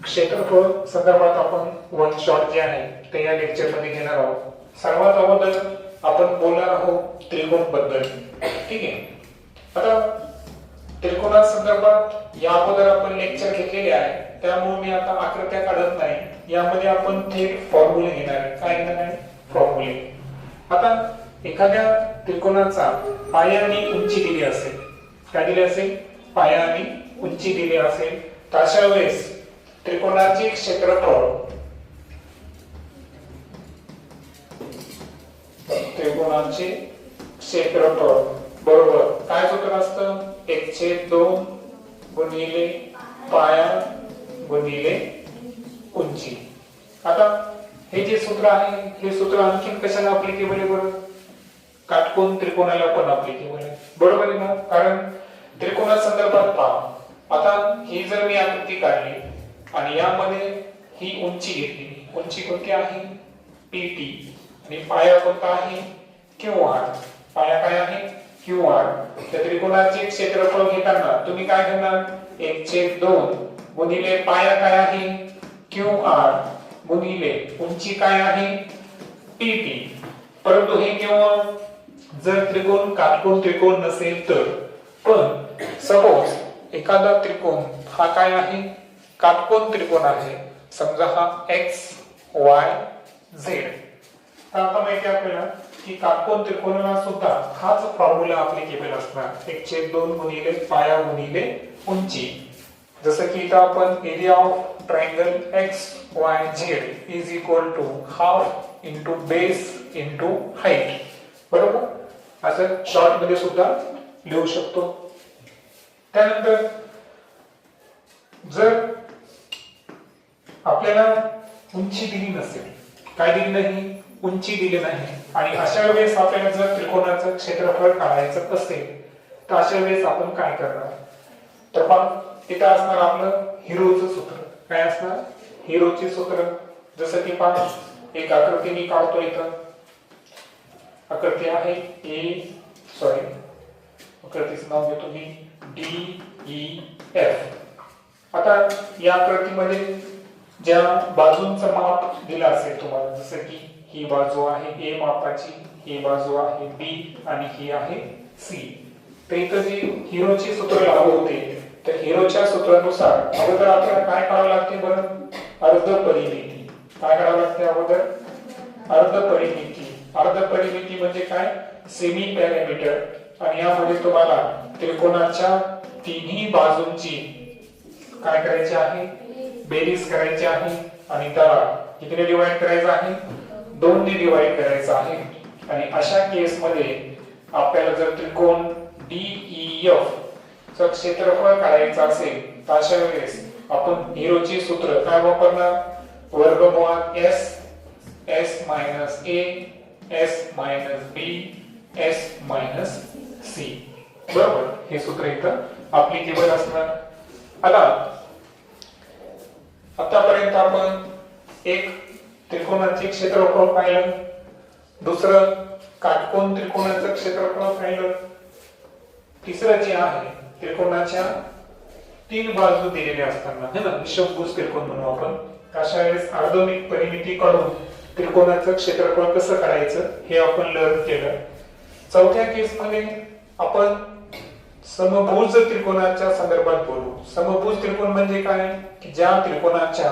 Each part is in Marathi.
क्षेत्रफळ संदर्भात आपण वन शॉट जे आहे ते या लेक्चर मध्ये घेणार आहोत। सर्वात अगोदर आपण बोलणार आहोत त्रिकोण बद्दल। ठीक आहे, आता त्रिकोणा संदर्भात या अगोदर आपण लेक्चर घेतलेले आहे, त्यामुळे मी आता आकृत्या काढत नाही। यामध्ये आपण थेट फॉर्म्युले घेणार आहे। काय घेणार आहे? फॉर्म्युले। आता एखाद्या त्रिकोणाचा पाया आणि उंची दिली असेल, काय दिली असेल? पाया आणि उंची दिली असेल, तर अशा वेळेस त्रिकोणाचे क्षेत्रफळ बरोबर काय सूत्र असतं? 1/2 गुणिले पाया गुणिले उंची। आता हे जे सूत्र आहे हे सूत्र आणखीन कशाला अप्लिकेबल आहे बरं? काटकोन त्रिकोणाला पण अप्लिकेबल आहे, बरोबर आहे ना? कारण त्रिकोणा संदर्भात पहा, आता ही जर मी आकृती काढली आणि यामध्ये ही उंची घेतली, उंची कोणती आहे? PT, आणि पाया कोणता आहे? QR। पाया काय आहे? QR। त्या त्रिकोणाचे क्षेत्रफळ घेताना तुम्ही काय करणार? 1/2 गुणिले पाया काय आहे? QR गुणिले उंची काय आहे? PT। परंतु हे केवळ जर त्रिकोण काटकोन त्रिकोण नसेल तर। पण सपोज एखादा त्रिकोण हा काय आहे? काटकोन त्रिकोण आहे, समजा हा XY Z। तर आता माहिती आपल्याला की काटकोन त्रिकोणाला सुद्धा हाच फॉर्म्युला अप्लिकेबल असणार, 1/2 गुणिले पाया गुणिले उंची। जसं की इथं आपण area of triangle XYZ is equal to half into base into height, बरोबर? असं शॉर्ट मध्ये सुद्धा लिहू शकतो। त्यानंतर जर आपल्याला उंची दिली नसेल, काय दिली नाही? उंची दिली नाही, आणि अशा वेळेस आपल्याला जर त्रिकोणाचं क्षेत्रफळ काढायचं असेल तर अशा वेळेस आपण काय करणार? तर पण इथं असणार आपलं हिरोचं सूत्र। काय असणार? हिरोचे सूत्र। जसं की पहा, एक आकृती मी काढतो। इथं आकृती आहे आकृतीचं नाव घेतो मी DEF। आता या आकृतीमध्ये ज्या बाजूंचं माप दिलं असेल तुम्हाला, जसं की ही बाजू आहे A मापाची, ही बाजू आहे B आणि ही आहे C। तर इथं जे हिरोचे सूत्र लागू होते, तर हिरोच्या सूत्रानुसार अगोदर आपल्याला काय करावं लागते बरं? अर्ध परिमिती। काय करावं लागते अगोदर? अर्ध परिमिती। अर्ध परिमिती म्हणजे काय? Semi parameter. आणि यामध्ये तुम्हाला त्रिकोणाच्या तिन्ही बाजूंची काय करायची आहे? बेरीज करायची आहे, आणि त्याला कितीने डिवाइड करायचं आहे? 2 ने डिवाइड करायचं आहे। आणि अशा केस मध्ये आपल्याला जर त्रिकोण DEF चं क्षेत्रफळ काढायचं असेल तर अशा वेळेस आपण हिरोचे सूत्र काय वापरणार? वर्गमुळात S, S - A, S - B, S - C, बरोबर? हे सूत्र इथं अप्लिकेबल असणार। आतापर्यंत आपण एक त्रिकोणाचे क्षेत्रफळ पाहिलं, दुसरं काटकोन त्रिकोणाचं क्षेत्रफळ पाहिलं, तिसरं जे आहे त्रिकोणाच्या 3 बाजू दिलेल्या असताना, है ना, विषमभुज त्रिकोण म्हणू आपण, अशा वेळेस अर्धमित परिमिती काढून त्रिकोणाचं क्षेत्रफळ कसं काढायचं हे आपण लर्न केलं। चौथ्या केस मध्ये आपण समभुज त्रिकोणाच्या संदर्भात बोलू। समभुज त्रिकोण म्हणजे काय? की ज्या त्रिकोणाच्या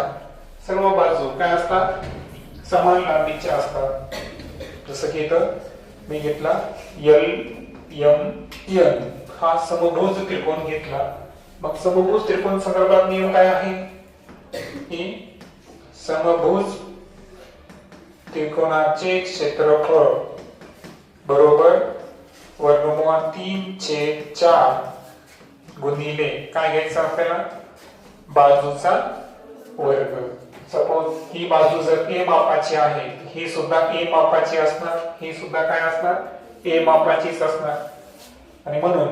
सर्व बाजू काय असतात? समान लांबीच्या असतात। जसं की इथं मी घेतला LMN, हा समभुज त्रिकोण घेतला। मग समभुज त्रिकोण संदर्भात नियम काय आहे? की समभुज त्रिकोणाचे क्षेत्रफळ बरोबर वर्गमुळात 3/4 गुणिले काय घ्यायचं आपल्याला? बाजूचा वर्ग। सपोज ही बाजू जर A मापाची आहे, ही सुद्धा A मापाची असणार, ही सुद्धा काय असणार? A मापाचीच असणार। आणि म्हणून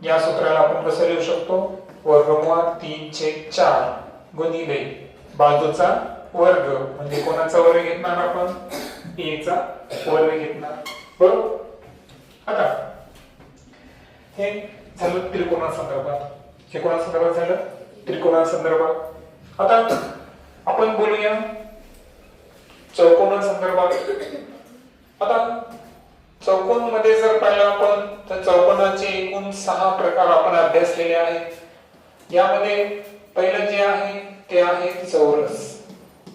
या सूत्राला आपण कसं लिहू शकतो? वर्गमुळात 3/4 गुणिले बाजूचा वर्ग, म्हणजे कोणाचा वर्ग घेणार आपण? A चा वर्ग घेणार, बरोबर? आता हे झालं त्रिकोणा संदर्भात। हे कोणा संदर्भात झालं? त्रिकोणा संदर्भात। आता आपण बोलूया चौकोनासंदर्भात. आता चौकोन मध्ये जर पाहिलं आपण तर चौकोनाचे एकूण 6 प्रकार आपण अभ्यासलेले आहेत. यामध्ये पहिलं जे आहे ते आहे चौरस.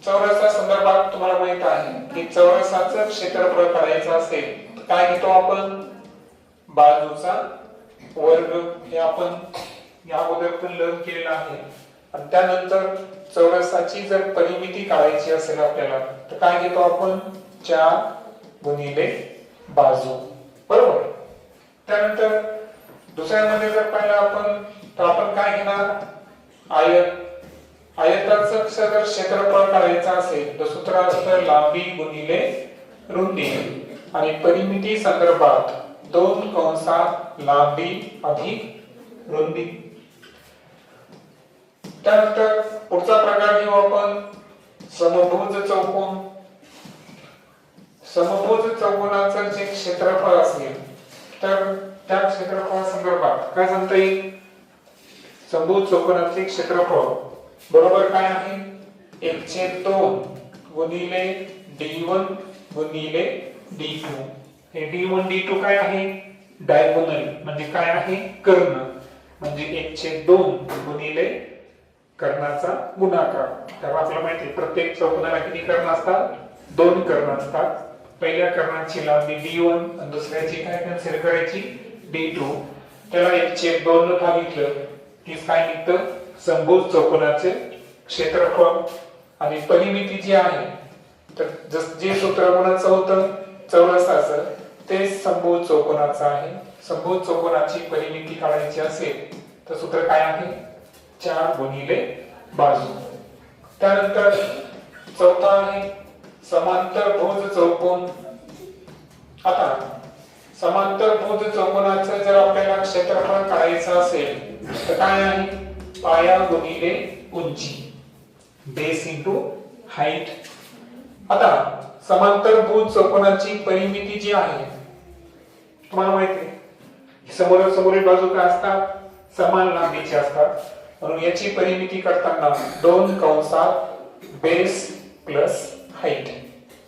चौरसा संदर्भात तुम्हाला माहित आहे की चौरसाचं क्षेत्रफळ काढायचं असेल तर काय घेतो आपण, बाजूचा वर्ग. हे आपण या अगोदर पण लर्न केलेलं आहे. आणि त्यानंतर चौरसाची जर परिमिती काढायची असेल आपल्याला तर काय घेतो आपण, 4 गुणिले बाजू, बरोबर. त्यानंतर दुसऱ्यामध्ये जर पाहिलं आपण तर आपण काय घेणार, आयत. आयताचं जर क्षेत्रफळ काढायचं असेल तर सूत्र असतं लांबी गुणिले रुंदी. आणि परिमिती संदर्भात 2 कंसात लांबी अधिक रुंदी. त्यानंतर पुढचा प्रकार घेऊ आपण समभुज चौकोन. समभुज चौकोनाचं जे क्षेत्रफळ असेल तर त्या क्षेत्रफळा संदर्भात काय सांगता येईल, समभुज चौकोनाचे क्षेत्रफळ बरोबर काय आहे, 1/2 गुणिले d1 गुणिले d2. हे d1 d2 काय आहे, डायगोनल म्हणजे काय आहे, कर्ण. म्हणजे 1/2 गुणिले कर्णाचा गुणाकार. तर आपल्याला माहिती आहे प्रत्येक चौकोनाला किती कर्ण असतात, 2 कर्ण असतात. पहिल्या कर्णाची लांबी d1 आणि दुसऱ्याची काय कन्सिडर करायची, d2. त्याला 1/2 न भागितलं की काय निघतं, समभुज चौकोनाचे क्षेत्रफळ. आणि परिमिती जी आहे तर जे सूत्र कोणाचं होतं चौरसाचं ते समभुज चौकोनाचं आहे. समभुज चौकोनाची परिमिती काढायची असेल तर सूत्र काय आहे, 4 गुणिले बाजू. त्यानंतर चौथा आहे समांतरभुज चौकोन. आता समांतरभुज चौकोनाचं जर आपल्याला क्षेत्रफळ काढायचं असेल तर काय आहे, पाया गुणिले उंची, बेस इंटू हाईट. आता समांतरभुज चौकोनाची परिमिती जी आहे तुम्हाला माहिती आहे समोरासमोरील बाजू काय असतात, समान लांबीची असतात. म्हणून याची परिमिती करताना 2 कंसात बेस प्लस हाईट,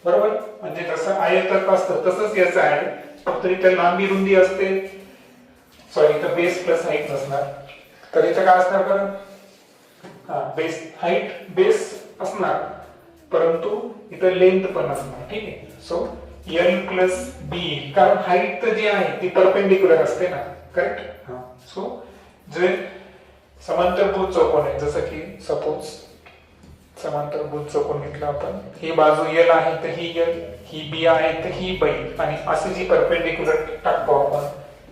बरोबर. म्हणजे जसं आयतक असतं तसंच याचं आहे, फक्त इथे लांबी रुंदी असते, सॉरी इथं बेस प्लस हाईट नसणार. तर इथं काय असणार बरं, बेस हाईट बेस असणार परंतु इथं लेंथ पण असणार, ठीक आहे. सो L प्लस बी, कारण हाईट तर जी आहे ती परपेंडिक्युलर असते ना, करेक्ट. सो जे समांतरभुज चौकोन आहे, जसं की सपोज समांतरभुज चौकोन घेतला आपण, ही बाजू L आहे तर ही L, ही B आहे तर ही B, आणि अशी जी परपेंडिक्युलर टाकतो आपण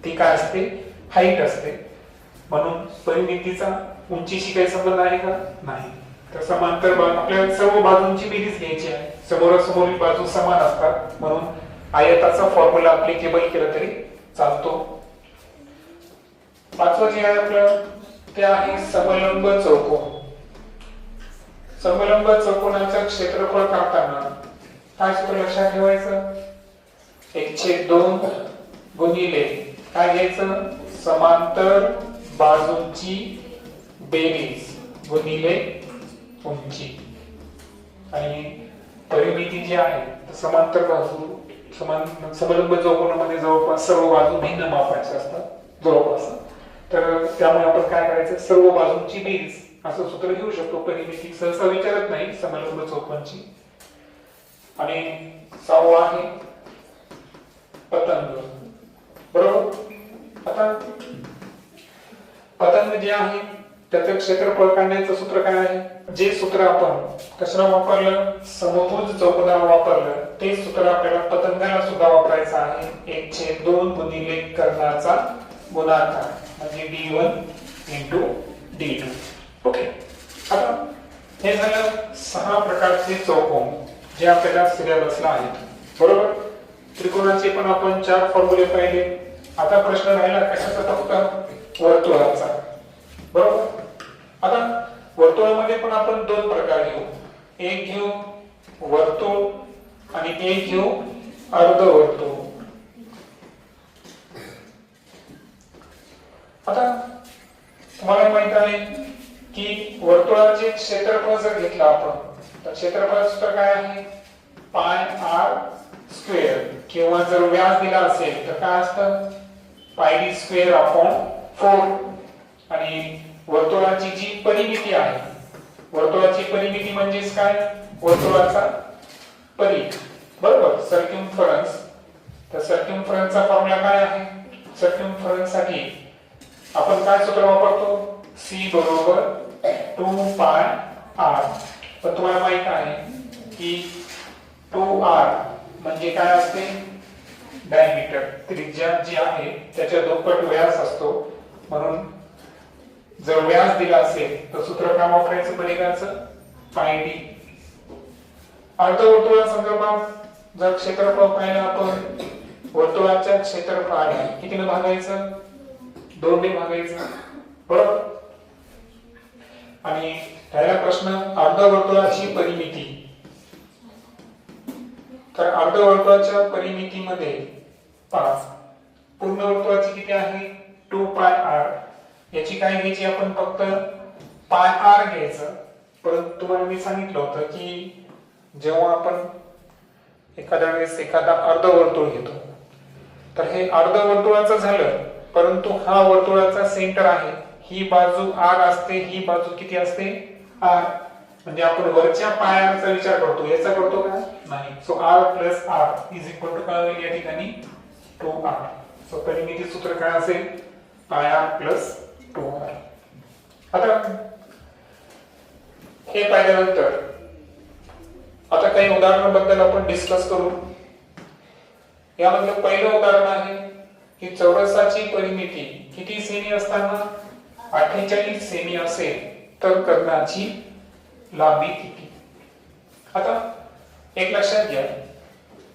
ती काय असते, हाईट असते. म्हणून परिमितीचा उंचीशी काही संबंध आहे का, नाही. तर समांतर आपल्याला सर्व बाजूंची बेरीज घ्यायची आहे. समोरासमोरील बाजू समान असतात म्हणून आयताचा फॉर्म्युला ऍप्लिकेबल केला तरी चालतो. पाचवं जे आहे आपलं ते आहे समलंब चौकोन. समलंब चौकोनाचं क्षेत्रफळ काढताना काय सूत्र लक्षात ठेवायचं, 1/2 गुणिले काय घ्यायचं, समांतर बाजूंची बेरीज गुणिले उंची. आणि परिमिती जी आहे समांतर बाजू समलंब चौकोनामध्ये जवळपास सर्व बाजू भिन्न मापाच्या असतात जवळपास. तर त्यामुळे आपण काय करायचं, सर्व बाजूंची बेरीज असं सूत्र घेऊ शकतो. परिमिती सहसा विचारत नाही समलंब चौकोनची. आणि 6वा आहे पतंग, बरोबर. आता पतंग जे आहे त्याचं क्षेत्रफळ काढण्याचं सूत्र काय आहे, जे सूत्र आपण कशाला वापरलं, समभुज चौकोनाला वापरलं ते सूत्र आपल्याला पतंगाला सुद्धा वापरायचं आहे. 1/2 गुणिले कर्णाचा गुणाकार म्हणजे d1 इंटू d2. ओके. आता हे झालं 6 प्रकारचे चौकोन जे आपल्याला सिलेबसला आहेत, बरोबर. त्रिकोणाचे पण आपण 4 फॉर्म्युले पाहिले. आता प्रश्न राहिला कशाचा, फक्त वर्तुळाचा, बरोबर. आता वर्तुळामध्ये पण आपण 2 प्रकार घेऊ, एक घेऊ वर्तुळ आणि एक घेऊ अर्धवर्तुळ. आता तुम्हाला माहित आहे की वर्तुळाचे क्षेत्रफळ जर घेतलं आपण तर क्षेत्रफळाचं सूत्र काय आहे पाय आर स्क्वेअर, किंवा जर व्यास दिला असेल तर काय असतं पाय डी स्क्वेअर अपॉन 4. आणि वर्तुळाची जी परिमिती आहे, वर्तुळाची परिमिती म्हणजेच काय वर्तुळाचा परिघ, बरोबर, सर्क्युम्फरन्स. तर सर्क्युम्फरन्सचा फॉर्म्युला काय आहे, सर्क्युम्फरन्स साठी आपण काय सूत्र वापरतो C बरोबर 2 पाय r. पण तुम्हाला माहित आहे की 2r म्हणजे काय असते डायमीटर, त्रिज्या जी आहे त्याच्या दुप्पट व्यास असतो. म्हणून जर व्यास दिला असेल तर सूत्र काय वापरायचं परिघाचं पाय डी. अर्धवर्तुळा संदर्भात जर क्षेत्रफळ पाहिलं आपण वर्तुळाच्या क्षेत्रफळाने कितीने भागायचं 2 ने भागायचं, बरोबर. आणि पहिला प्रश्न अर्धवर्तुळाची परिमिती. तर अर्धवर्तुळाच्या परिमितीमध्ये पहा पूर्ण वर्तुळाची किती आहे 2 पाय r. याची काय घ्यायची आपण फक्त पाय r घ्यायचं. परंतु तुम्हाला मी सांगितलं होतं की जेव्हा आपण एखाद्या वेळेस एखादा अर्धवर्तुळ घेतो तर हे अर्धवर्तुळाचं झालं, परंतु हा वर्तुळाचा सेंटर आहे, ही बाजू r असते, ही बाजू किती असते r. म्हणजे आपण वरच्या पायाचा विचार करतो, याचा करतो का नाही. So r plus r is equal to काय होईल या ठिकाणी 2r. सो परिमिती सूत्र काय असेल पाय r प्लस 2r. आता हे पाहिल्यानंतर आता काही उदाहरणाबद्दल आपण डिस्कस करू. यामधलं पहिलं उदाहरण आहे की चौरसाची परिमिती किती सेमी असताना 48 सेमी असेल तर कर्णाची लांबी किती. आता एक लक्षात घ्या,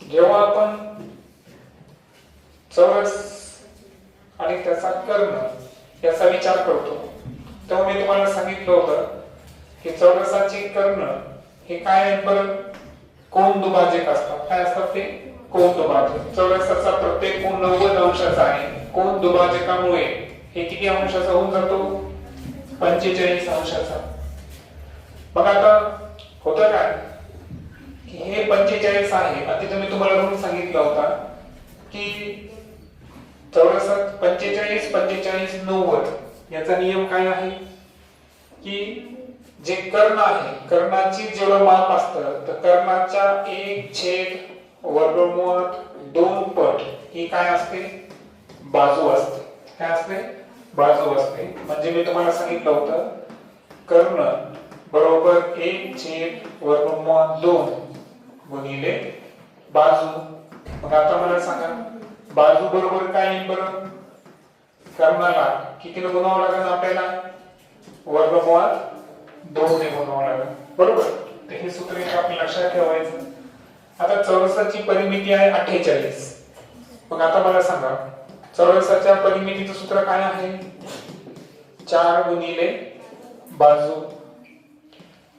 जेव्हा आपण चौरस आणि त्याचा कर्ण याचा विचार करतो तेव्हा मी तुम्हाला सांगितलं होतं की चौरसाचे कर्ण हे काय आहेत बरं कोन दुभाजक असतात. काय असतात ते कोन दुभाजक. चौरसाचा प्रत्येक कोन 90 अंशाचा आहे. कोन दुभाजकामुळे हे किती अंशाचा होऊन जातो 45 अंशाचा. मग आता होतं काय की हे 45 आहे. आता तुम्ही तुम्हाला म्हणून सांगितलं होता की चौरसात 45 45 90 याचा नियम काय आहे की जे कर्ण आहे कर्णाची जेवढं माप असतं तर कर्णाच्या 1/वर्गमूळ 2 पट ही काय असते बाजू असते. काय असते बाजू असते. म्हणजे मी तुम्हाला सांगितलं होतं कर्ण बरोबर 1/वर्गमूळ 2 गुणिले बाजू. मग आता मला सांगा बाजू बरोबर काय येईल बरं कर्णाला कितीने गुणावं लागेल आपल्याला वर्गमूळ 2 ने गुणावं लागेल, बरोबर. तर हे सूत्र आपण लक्षात ठेवायचं. आता चौरसाची परिमिती आहे 48. मग आता मला सांगा चौरसाच्या परिमितीचं सूत्र काय आहे 4 गुणिले बाजू.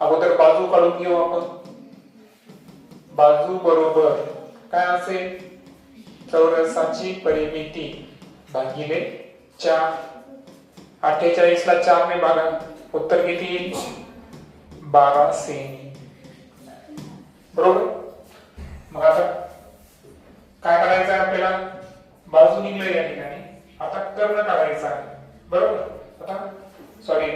अगोदर बाजू काढून घेऊ आपण. बाजू बरोबर काय असेल चौरसाची परिमिती भागिले 4. 48 ला 4 ने भागा उत्तर किती येईल 12 सेमी, बरोबर. मग आता काय करायचं आहे आपल्याला बाजू निघले या ठिकाणी. आता कर्ण काढायचा आहे, बरोबर. आता सॉरी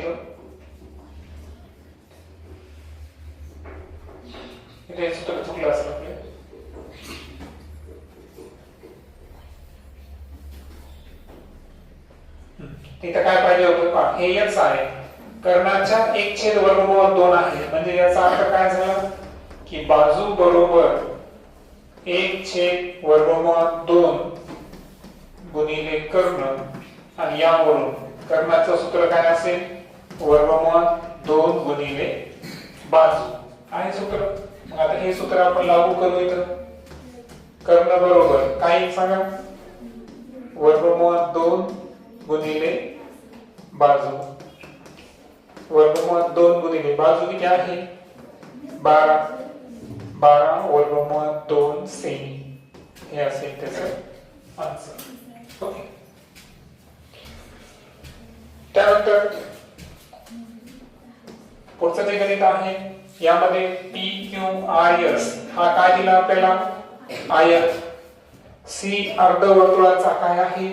इथे सूत्र चुकलं असेल आपले. इथं काय पाहिजे होतं पहा हे x आहे कर्णाच्या 1/वर्गमूळ 2 आहे. म्हणजे याचा अर्थ काय झाला की बाजू बरोबर 1/वर्गमूळ 2 गुणिले कर्ण आणि यावरून कर्णाचं सूत्र काय असेल वर्गमूळ 2 गुणिले बाजू आहे सूत्र. मग आता हे सूत्र आपण लागू करू. इथं कर्ण बरोबर काय सांगा वर्गमूळ 2 गुणिले बाजू. वर्गमूळ 2 गुणिले बाजू किती आहे 12. 12/वर्गमूळ 2 सेमी हे असेल त्याचं आन्सर. ओके. त्यानंतर पुढचं जे गणित आहे यामध्ये पी क्यू आर एस हा काय दिला आपल्याला आयत, सी अर्धवर्तुळाचा काय आहे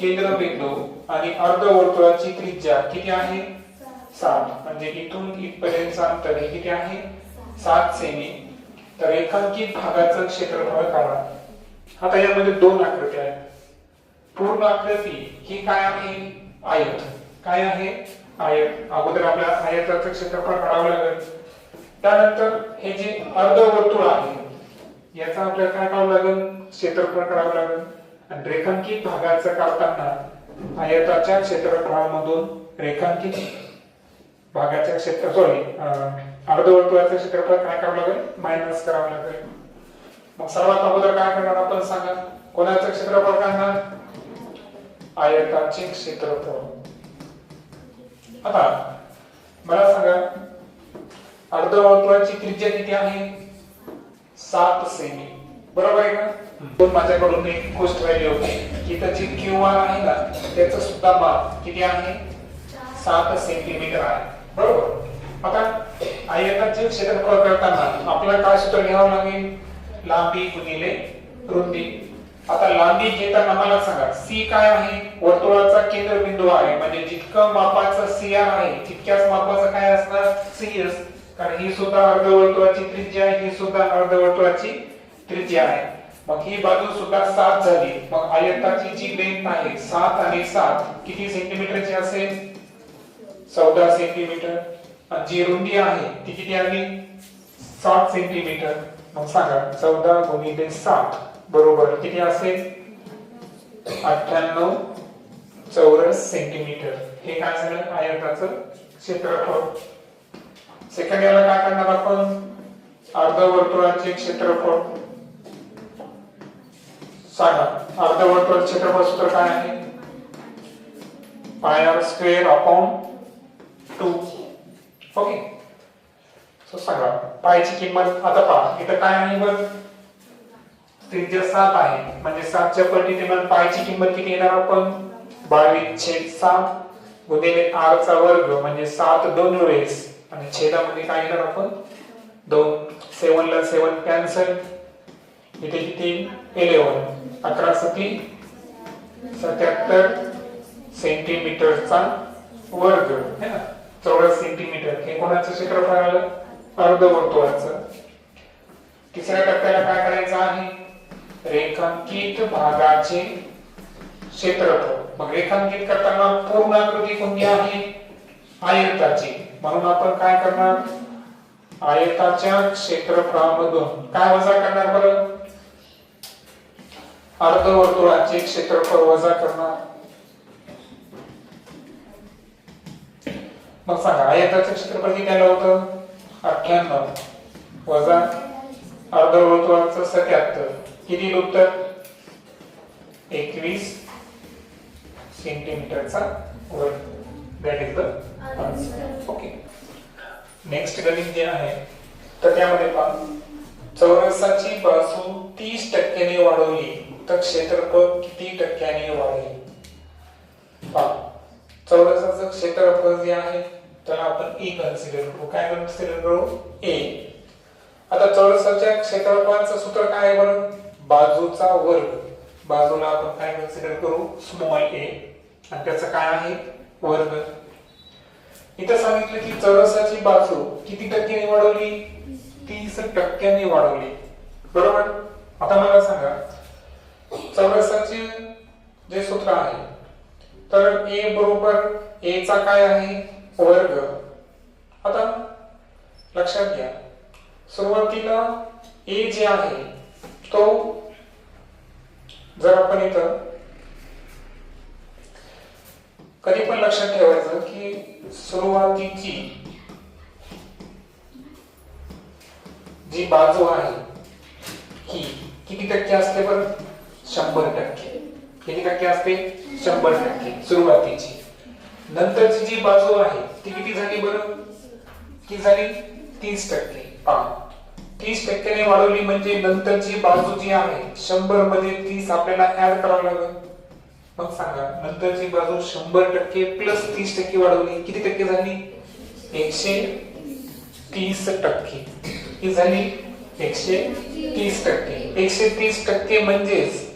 केंद्रबिंदू आणि अर्धवर्तुळाची त्रिज्या किती आहे 7 म्हणजे इथून इथपर्यंतचं अंतर हे किती आहे 7 सेमी. तर रेखांकित भागाचं क्षेत्रफळ काढा. आता यामध्ये दोन आकृत्या आहेत. पूर्ण आकृती ही काय आहे आयत. काय आहे आयत. अगोदर आपल्याला आयताचं क्षेत्रफळ काढावं लागेल. त्यानंतर हे जे अर्धवर्तुळ आहे याचा आपल्याला काय काढावं लागेल क्षेत्रफळ काढावं लागेल. आणि रेखांकित भागाचं काढताना आयताच्या क्षेत्रफळामधून रेखांकित भागाच्या अर्धवर्तुळाचं क्षेत्रफळ काय करावं लागेल मायनस करावं लागेल. मग सर्वात अगोदर काय करणार आपण सांगा. कोणाचं क्षेत्रफळ काढणार आयताचे क्षेत्रफळ. आता मला सांगा अर्धवर्तुळाची त्रिज्या किती आहे 7 सेमी बरोबर आहे का. पण माझ्याकडून एक गोष्ट राहिली होती की त्याची क्यूआर आहे ना त्याचं सुद्धा माप किती आहे 7 सेंटीमीटर आहे बरोबर. आता आयताचे क्षेत्रफळ करताना आपल्याला काय सूत्र घ्यावं लागेल लांबी गुणिले रुंदी. आता लांबी घेताना मला सांगा सी काय आहे वर्तुळाचा केंद्रबिंदू आहे म्हणजे जितकं मापाचं सी आर आहे तितक्याच मापाचं काय असणार सीएस. कारण ही सुद्धा अर्धवर्तुळाची त्रिज्या आहे ही सुद्धा अर्धवर्तुळाची त्रिज्या आहे. मग ही बाजू सुद्धा 7 झाली. मग आयताची जी लेंथ आहे 7 आणि 7 किती सेंटीमीटरची असेल 14 सेंटीमीटर. आणि जी रुंदी आहे ती किती आली 7 सेंटीमीटर. मग सांगा 14 गुणिले 7 बरोबर किती असेल 98 चौरस सेंटीमीटर. हे काय झालं आयताचं क्षेत्रफळ. सेकंड याला काय करणार आपण अर्धवर्तुळाचे क्षेत्रफळ सांगा. अर्धवर्तुळाचे क्षेत्रफळ सूत्र काय आहे pi r square upon 2 okay. So सांगा पायची किंमत आता पहा इथं काय आहे बघ त्रिज्या 7 आहे म्हणजे 7 च्या पटीने पायची किंमत किती येणार आपण 22/7 गुणिले r चा वर्ग म्हणजे 7 दोन वेळेस आणि छेदामध्ये काय येणार आपण 2. 7 ला 7 कॅन्सल इथे किती 11 11 7 77 सेंटीमीटरचा वर्ग है ना चौरस सेंटीमीटर. हे कोणाचं क्षेत्रफळ आलं अर्धवर्तुळाचं. तिसऱ्या टप्प्याला काय करायचं आहे रेखांकित भागाचे क्षेत्रफळ. मग रेखांकित करताना पूर्ण आकृती कोणती आहे आयताची. म्हणून आपण काय करणार आयताच्या क्षेत्रफळामधून काय वजा करणार बरं अर्धवर्तुळाचे क्षेत्रफळ वजा करणार. मग सांगा आयताचं क्षेत्रफळ किती आलं होतं 98 वजा अर्धवर्तुळाचं 77 किती उत्तर 21 सेंटीमीटरचा वर्ग. That is the answer. Okay. Next गणित जे आहे तर त्यामध्ये पहा चौरसाची बाजू 30% वाढवली तर क्षेत्रफळ किती टक्क्यांनी वाढेल. पहा चौरसाचं क्षेत्रफळ जे आहे त्याला आपण ए कन्सिडर करू. काय कन्सिडर करू ए. आता चौरसाच्या क्षेत्रफळाचं सूत्र काय आहे बरं बाजूचा वर्ग. बाजूला आपण काय कन्सिडर करू स्मॉल ए आणि त्याचं काय आहे वर्ग. इथं सांगितलं की चौरसाची बाजू किती टक्क्यांनी वाढवली 30% वाढवली बरोबर. आता मला सांगा चौरसाचे जे सूत्र आहे तर ए बरोबर ए चा काय आहे वर्ग. आता लक्षात घ्या सुरुवातीला ए जे आहे तो जर आपण इथं कधी पण लक्षात ठेवायचं की सुरुवातीची जी बाजू आहे ही किती टक्के असते बरं 100%. किती टक्के असते 100% सुरुवातीची. नंतरची जी बाजू आहे ती किती झाली बरं की झाली 30%. 30%ने वाढवली म्हणजे नंतरची बाजू जी आहे 100 मध्ये 30 आपल्याला ऍड करावं लागेल. मग सांगा नंतरची बाजू 100% प्लस 30% वाढवली किती टक्के झाली 130%. ही झाली 130%. 130% म्हणजेच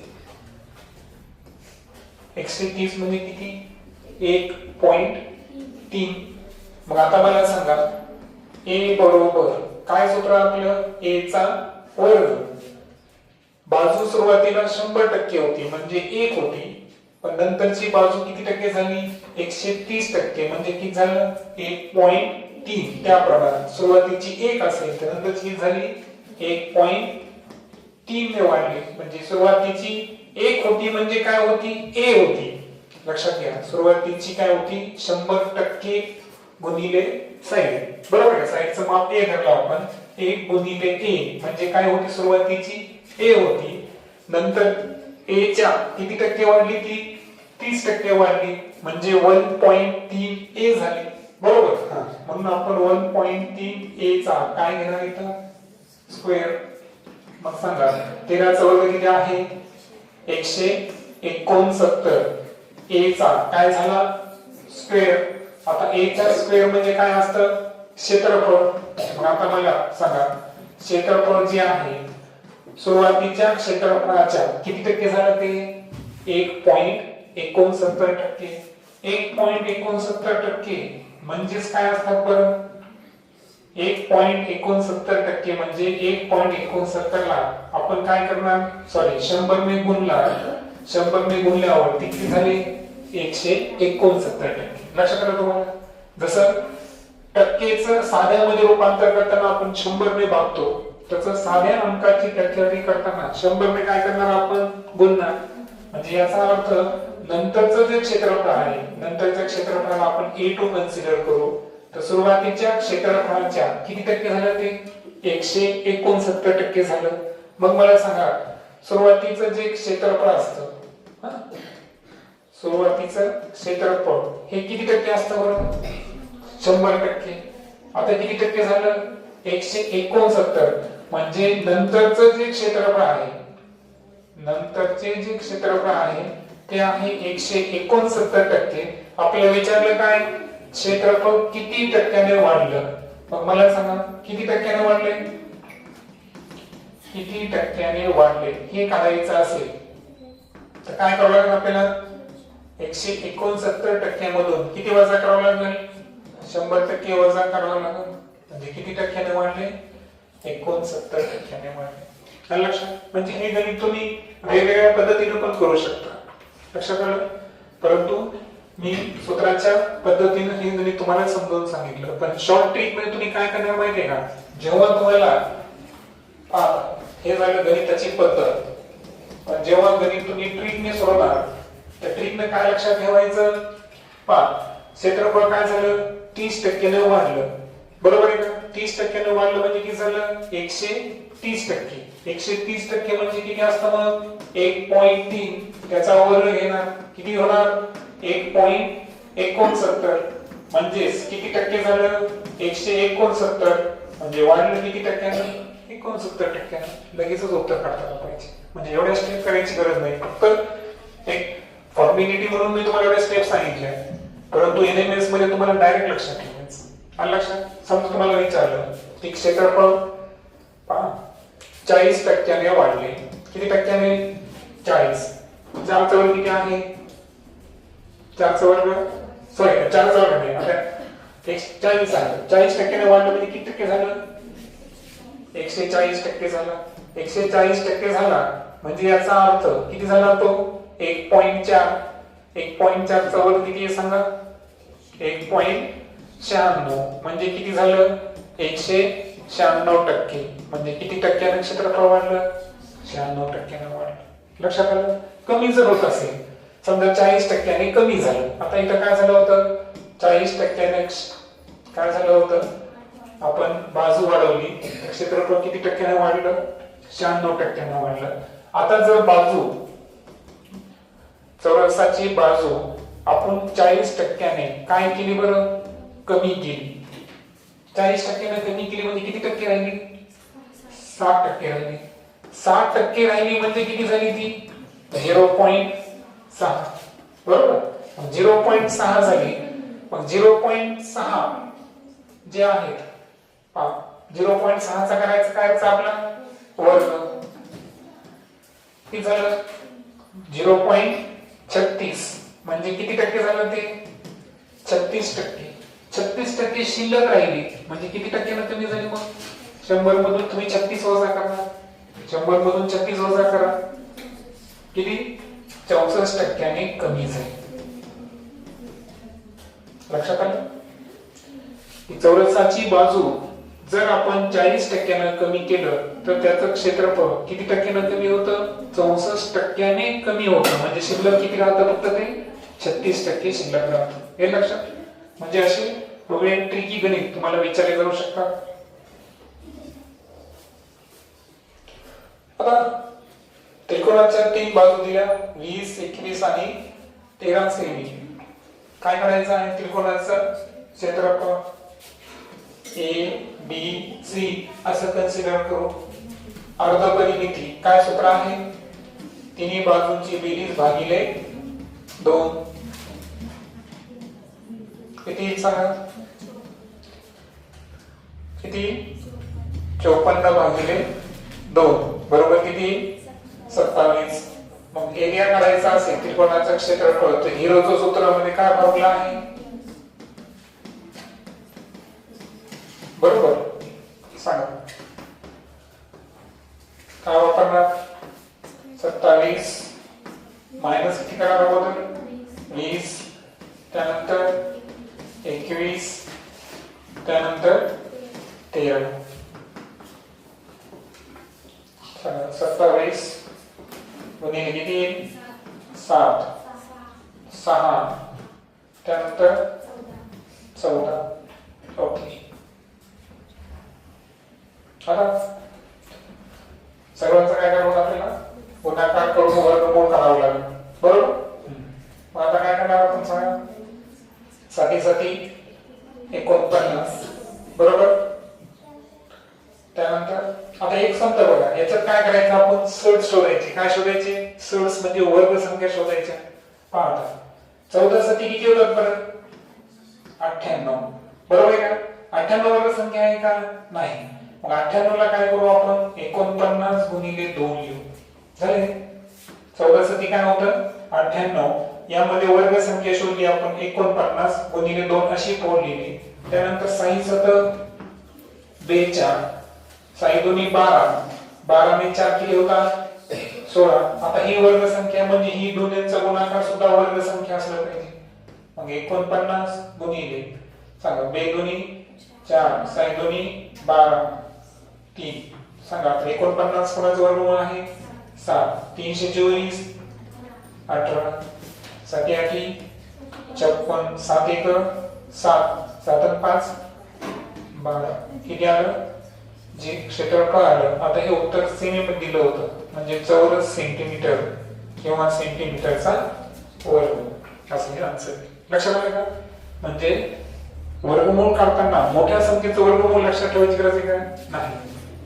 130 म्हणजे किती? 1.3. मग आता मला सांगा a बरोबर काय सूत्र आपलं? a चा वर्ग. बाजू सुरुवातीला 100% होती म्हणजे 1 होती, पण नंतरची बाजू किती टक्के झाली? 130%. म्हणजे किती झालं? 1.3. त्याप्रमाणे सुरुवातीची 1 असेल तर नंतरची झाली 1.3 ने वाढली. म्हणजे सुरुवातीची 1 होती म्हणजे काय होती? a होती. लक्षात घ्या, सुरुवातीची काय होती? 100% गुणिले साईड. बरोबर आहे, साईडचं माप a धरलं आपण. 1 गुणिले a म्हणजे काय होती? सुरुवातीची a होती, नंतर a च्या किती टक्के वाढली? ती 30% वाढली म्हणजे 1.3 a झाली. बरोबर. म्हणून आपण 1.3 a चा काय घेणार इथं? स्क्वेअर. मग सांगा 13 चा वर्ग किती आहे? 169. a चा काय झाला? स्क्वेअर. आता a चा स्क्वेअर म्हणजे काय असतं? क्षेत्रफळ. मग आता मला सांगा क्षेत्रफळ जे आहे सुरुवातीच्या क्षेत्रफळाच्या किती टक्के झालं ते? 1.69%. 1.69% म्हणजेच काय असतात बरं? 1.69% म्हणजे 1.69 ला आपण काय करणार? 100 ने गुणला. 100 ने गुणल्यावर किती झाले? 169%. लक्षात आलं तुम्हाला? जसं टक्केचं साध्यामध्ये रूपांतर करताना आपण 100 ने भागतो, तसं साध्या अंकाची टक्केवारी करताना 100 ने काय करणार? आपण गुणणार. म्हणजे याचा अर्थ नंतरचं जे क्षेत्रफळ आहे, नंतरच्या क्षेत्रफळाला आपण a2 कन्सिडर करू, तर सुरुवातीच्या क्षेत्रफळाच्या किती टक्के झालं ते? 169% झालं. मग मला सांगा सुरुवातीचं जे क्षेत्रफळ असतं, सुरुवातीचं क्षेत्रफळ हे किती टक्के असतं बरं? 100%. आता किती टक्के झालं? 169. म्हणजे नंतरचं जे क्षेत्रफळ आहे, नंतरचे जे क्षेत्रफळ आहे ते आहे 169%. आपल्याला विचारलं काय? क्षेत्रफळ किती टक्क्याने वाढलं? मग मला सांगा किती टक्क्याने वाढले? किती टक्क्याने वाढले हे काढायचं असेल तर काय करावं लागेल आपल्याला? 169% मधून किती वजा करावं लागेल? 100% वजा करावं लागेल. म्हणजे किती टक्क्याने वाढले? 69% वाढले. लक्षात? म्हणजे हे गणित तुम्ही वेगवेगळ्या पद्धतीने पण करू शकता. लक्षात आलं? परंतु मी सूत्राच्या पद्धतीने हे गणित तुम्हाला समजावून सांगितलं. पण शॉर्ट ट्रिक मध्ये तुम्ही काय करणार माहितीये का? जेव्हा तुम्हाला हे झालं गणिताची पद्धत, पण जेव्हा गणित तुम्ही ट्रिकने सोडवणार त्या ट्रिकने काय लक्षात ठेवायचं? क्षेत्रफळ काय झालं? 30% वाढलं. बरोबर आहे का? 30% वाढलं म्हणजे किती झालं? 130%. 130% म्हणजे किती असतं मग? 1.3. त्याचा वर्ग घेणार, किती होणार? 1.69. म्हणजेच किती टक्के झालं? 169. म्हणजे वाढलं किती टक्क्यानं? 69%. लगेचच उत्तर काढता पाहिजे. म्हणजे एवढ्या स्टेप करायची गरज नाही. फक्त एक फॉर्मॅलिटी म्हणून मी तुम्हाला एवढ्या स्टेप सांगितल्या, परंतु एनएमएस मध्ये तुम्हाला डायरेक्ट लक्षात ठेवायचं. आलं लक्षात? समजा तुम्हाला विचारलं की क्षेत्रफळ 40% वाढले. किती टक्क्याने? 40. 4चा वर्ग किती आहे? 4चा वर्ग सॉरी 4चा वर्ग नाही, आता 40 आहे. 40% वाढलं म्हणजे किती टक्के झालं? 140% झाला. 140% झाला म्हणजे याचा अर्थ किती झाला तो? 1.4. 1.4 चा वर्ग किती आहे सांगा? 1.96. म्हणजे किती झालं? 196%. म्हणजे किती टक्क्याने क्षेत्रफळ वाढलं? 96% वाढलं. लक्षात आलं? कमी जर होत असेल, समजा 40% कमी झालं. आता इथं काय झालं होतं? 40% काय झालं होतं? आपण बाजू वाढवली, क्षेत्रफळ किती टक्क्याने वाढलं? 96% वाढलं. आता जर बाजू चौरसाची बाजू आपण 40% काय केली बरं? कमी केली. 40% कमी केली म्हणजे किती टक्के राहिली? 60% राहिली. 60% राहिली म्हणजे किती झाली ती? 0.6. बरोबर? 0.6 झाली. मग 0.6 जे आहेत 0.6 चा करायचं काय आपला वर्ग किती झालं 0.36 म्हणजे किती टक्के झालं ते 36%. 36% शिल्लक राहिली म्हणजे किती टक्क्यानं कमी झाली मग 100 मधून तुम्ही 36 वजा करणार 100 मधून 36 वजा करा किती 64% कमी झाली. लक्षात आलं की चौरसाची बाजू जर आपण 40% कमी केलं तर त्याचं क्षेत्रफळ किती टक्क्यानं कमी होतं 64% कमी होतं म्हणजे शिल्लक किती राहतं फक्त ते 36% शिल्लक राहतं. हे लक्षात म्हणजे असे वेगळे ट्रिकी गणित तुम्हाला विचारले जाऊ शकतात. आता त्रिकोणाच्या 3 बाजू दिल्या 20, 21 आणि 13 सेमी. काय करायचं आहे त्रिकोणाचं क्षेत्रफळ ए बी सी असं कन्सिडर करू. अर्धपरिमिती काय सूत्र आहे तिन्ही बाजूंची बेरीज भागिले 2 किती सांगा किती 54 भागिले 2 बरोबर किती 27. मग एरिया काढायचा असेल त्रिकोणाचं क्षेत्रफळ तर हिरोच्या सूत्रामध्ये काय फॉर्म्युला आहे बरोबर सांगा काय वापरणार 27 मायनस किती करणार अगोदर 20 त्यानंतर 21 त्यानंतर 13 27 गुणिले किती 7 6 त्यानंतर 14. ओके आता सर्वांचं काय करावं आपल्याला गुणाकार करून वर्गमूळ करावं लागेल बरोबर. मग आता काय करणार आपण सांगा साठी 49 बरोबर. त्यानंतर आता एक संत बघा याच्यात काय करायचं आपण सड शोधायचे. काय शोधायचे सड्स म्हणजे वर्ग संख्या शोधायच्या. पहा 14 सती किती होतात बरं 98 बरोबर आहे का 98 वर्ग संख्या आहे का नाही. मग 98 ला काय करू आपण 49 गुणिले 2 लिहू झाले. 14 सती काय होतं 98 यामध्ये वर्ग संख्या शोधली आपण 49 गुणिले 2 अशी फोड लिहिली. त्यानंतर 6 7 42 6 2 12 12 ने 4 किती होतात 16. आता ही वर्ग संख्या म्हणजे ही दोन्हींचा गुणाकार सुद्धा वर्ग संख्या असला पाहिजे. मग 49 गुणिले सांगा 2 2 4 6 2 12 3 सांगा 49 कोणाचं वर्गमूळ आहे 7 324 18 7 8 56 7 1 7 7 5 12 किती आलं जे क्षेत्रफळ आलं. आता हे उत्तर सेमीमध्ये दिलं होतं म्हणजे चौरस सेंटीमीटर किंवा सेंटीमीटरचा वर्ग असं हे आन्सर. लक्षात आलं का म्हणजे वर्गमूळ काढताना मोठ्या संख्येचं वर्गमूळ लक्षात ठेवायची गरज आहे का नाही.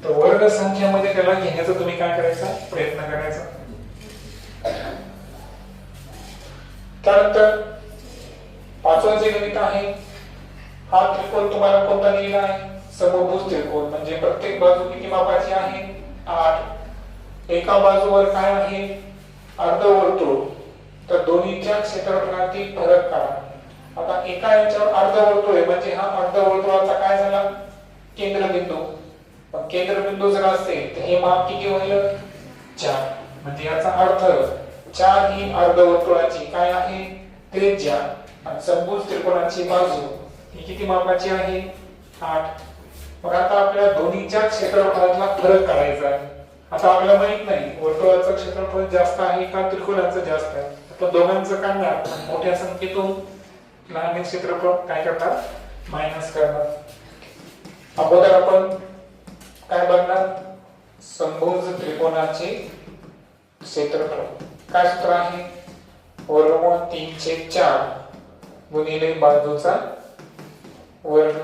तर वर्ग संख्येमध्ये त्याला घेण्याचा तुम्ही काय करायचा प्रयत्न करायचा. त्यानंतर 5वं जे गणित आहे हा त्रिकोण तुम्हाला कोणता दिलेला आहे समभुज त्रिकोण म्हणजे प्रत्येक बाजू किती मापाची आहे 8. एका बाजूवर काय आहे अर्धवर्तुळ तर दोन्हीच्या क्षेत्रफळातील फरक काढा. आता एका याच्यावर अर्धवर्तुळ आहे म्हणजे हा अर्धवर्तुळाचा काय झाला केंद्रबिंदू. पण केंद्रबिंदू जर असेल तर हे माप किती होईल 4 म्हणजे याचा अर्थ 4 ही अर्धवर्तुळाची काय आहे त्रिज्या आणि समभुज त्रिकोणाची बाजू ही किती मापाची आहे 8. मग आता आपल्या दोन्हीच्या क्षेत्रफळातला फरक काढायचा आहे. आता आपल्याला माहित नाही वर्तुळाचं क्षेत्रफळ जास्त आहे का त्रिकोणाचं जास्त आहे. तर दोघांचं काढणार मोठ्या संख्येतून लहान क्षेत्रफळ काय करणार मायनस करणार. अगोदर आपण काय बघणार समभुज त्रिकोणाचे क्षेत्रफळ काय सूत्र आहे वर्गमूळ 3/4 गुणिले बाजूचा वर्ग.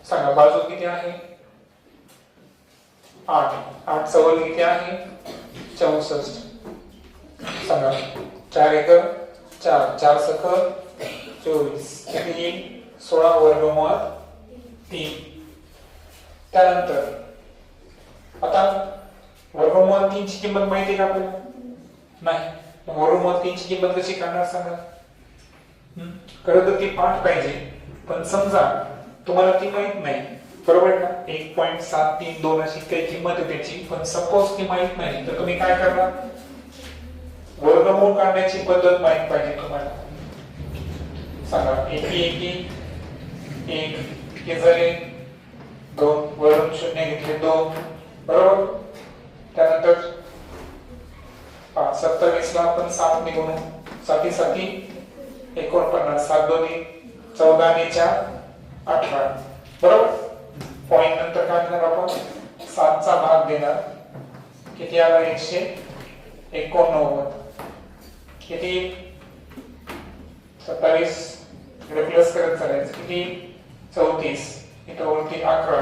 सांगा बाजू किती आहे 8 8 चा वर्ग किती आहे 64. सांगा 4 1 4 4 सक 24 किती 16 वर्गमूळ 3. त्यानंतर आता वर्गमूळ 3 ची किंमत माहिती का आपल्याला? नाही. वर्गमूळ 3 ची किंमत कशी काढणार सांगा? खरं तर ती 5 पाहिजे, पण समजा तुम्हाला ती माहित नाही, बरोबर ना? 1.732 अशी काही किंमत आहे त्याची, पण सपोज ती माहित नाही, तर तुम्ही काय करणार? वर्गमूळ काढण्याची पद्धत माहित पाहिजे तुम्हाला. सांगा. एक झाले 2, वरून 0 घेतले 2, बरोबर. त्यानंतर 27 ला आपण 7 ने गुणू, 7 7 49, 7 2 14 आणि 4 18, बरोबर. पॉइंट नंतर काय करणार आपण? 7 चा भाग देणार. किती आला? 189. किती? 27 इकडे प्लस करत चालायचं. किती? 34. इथं वरती 11.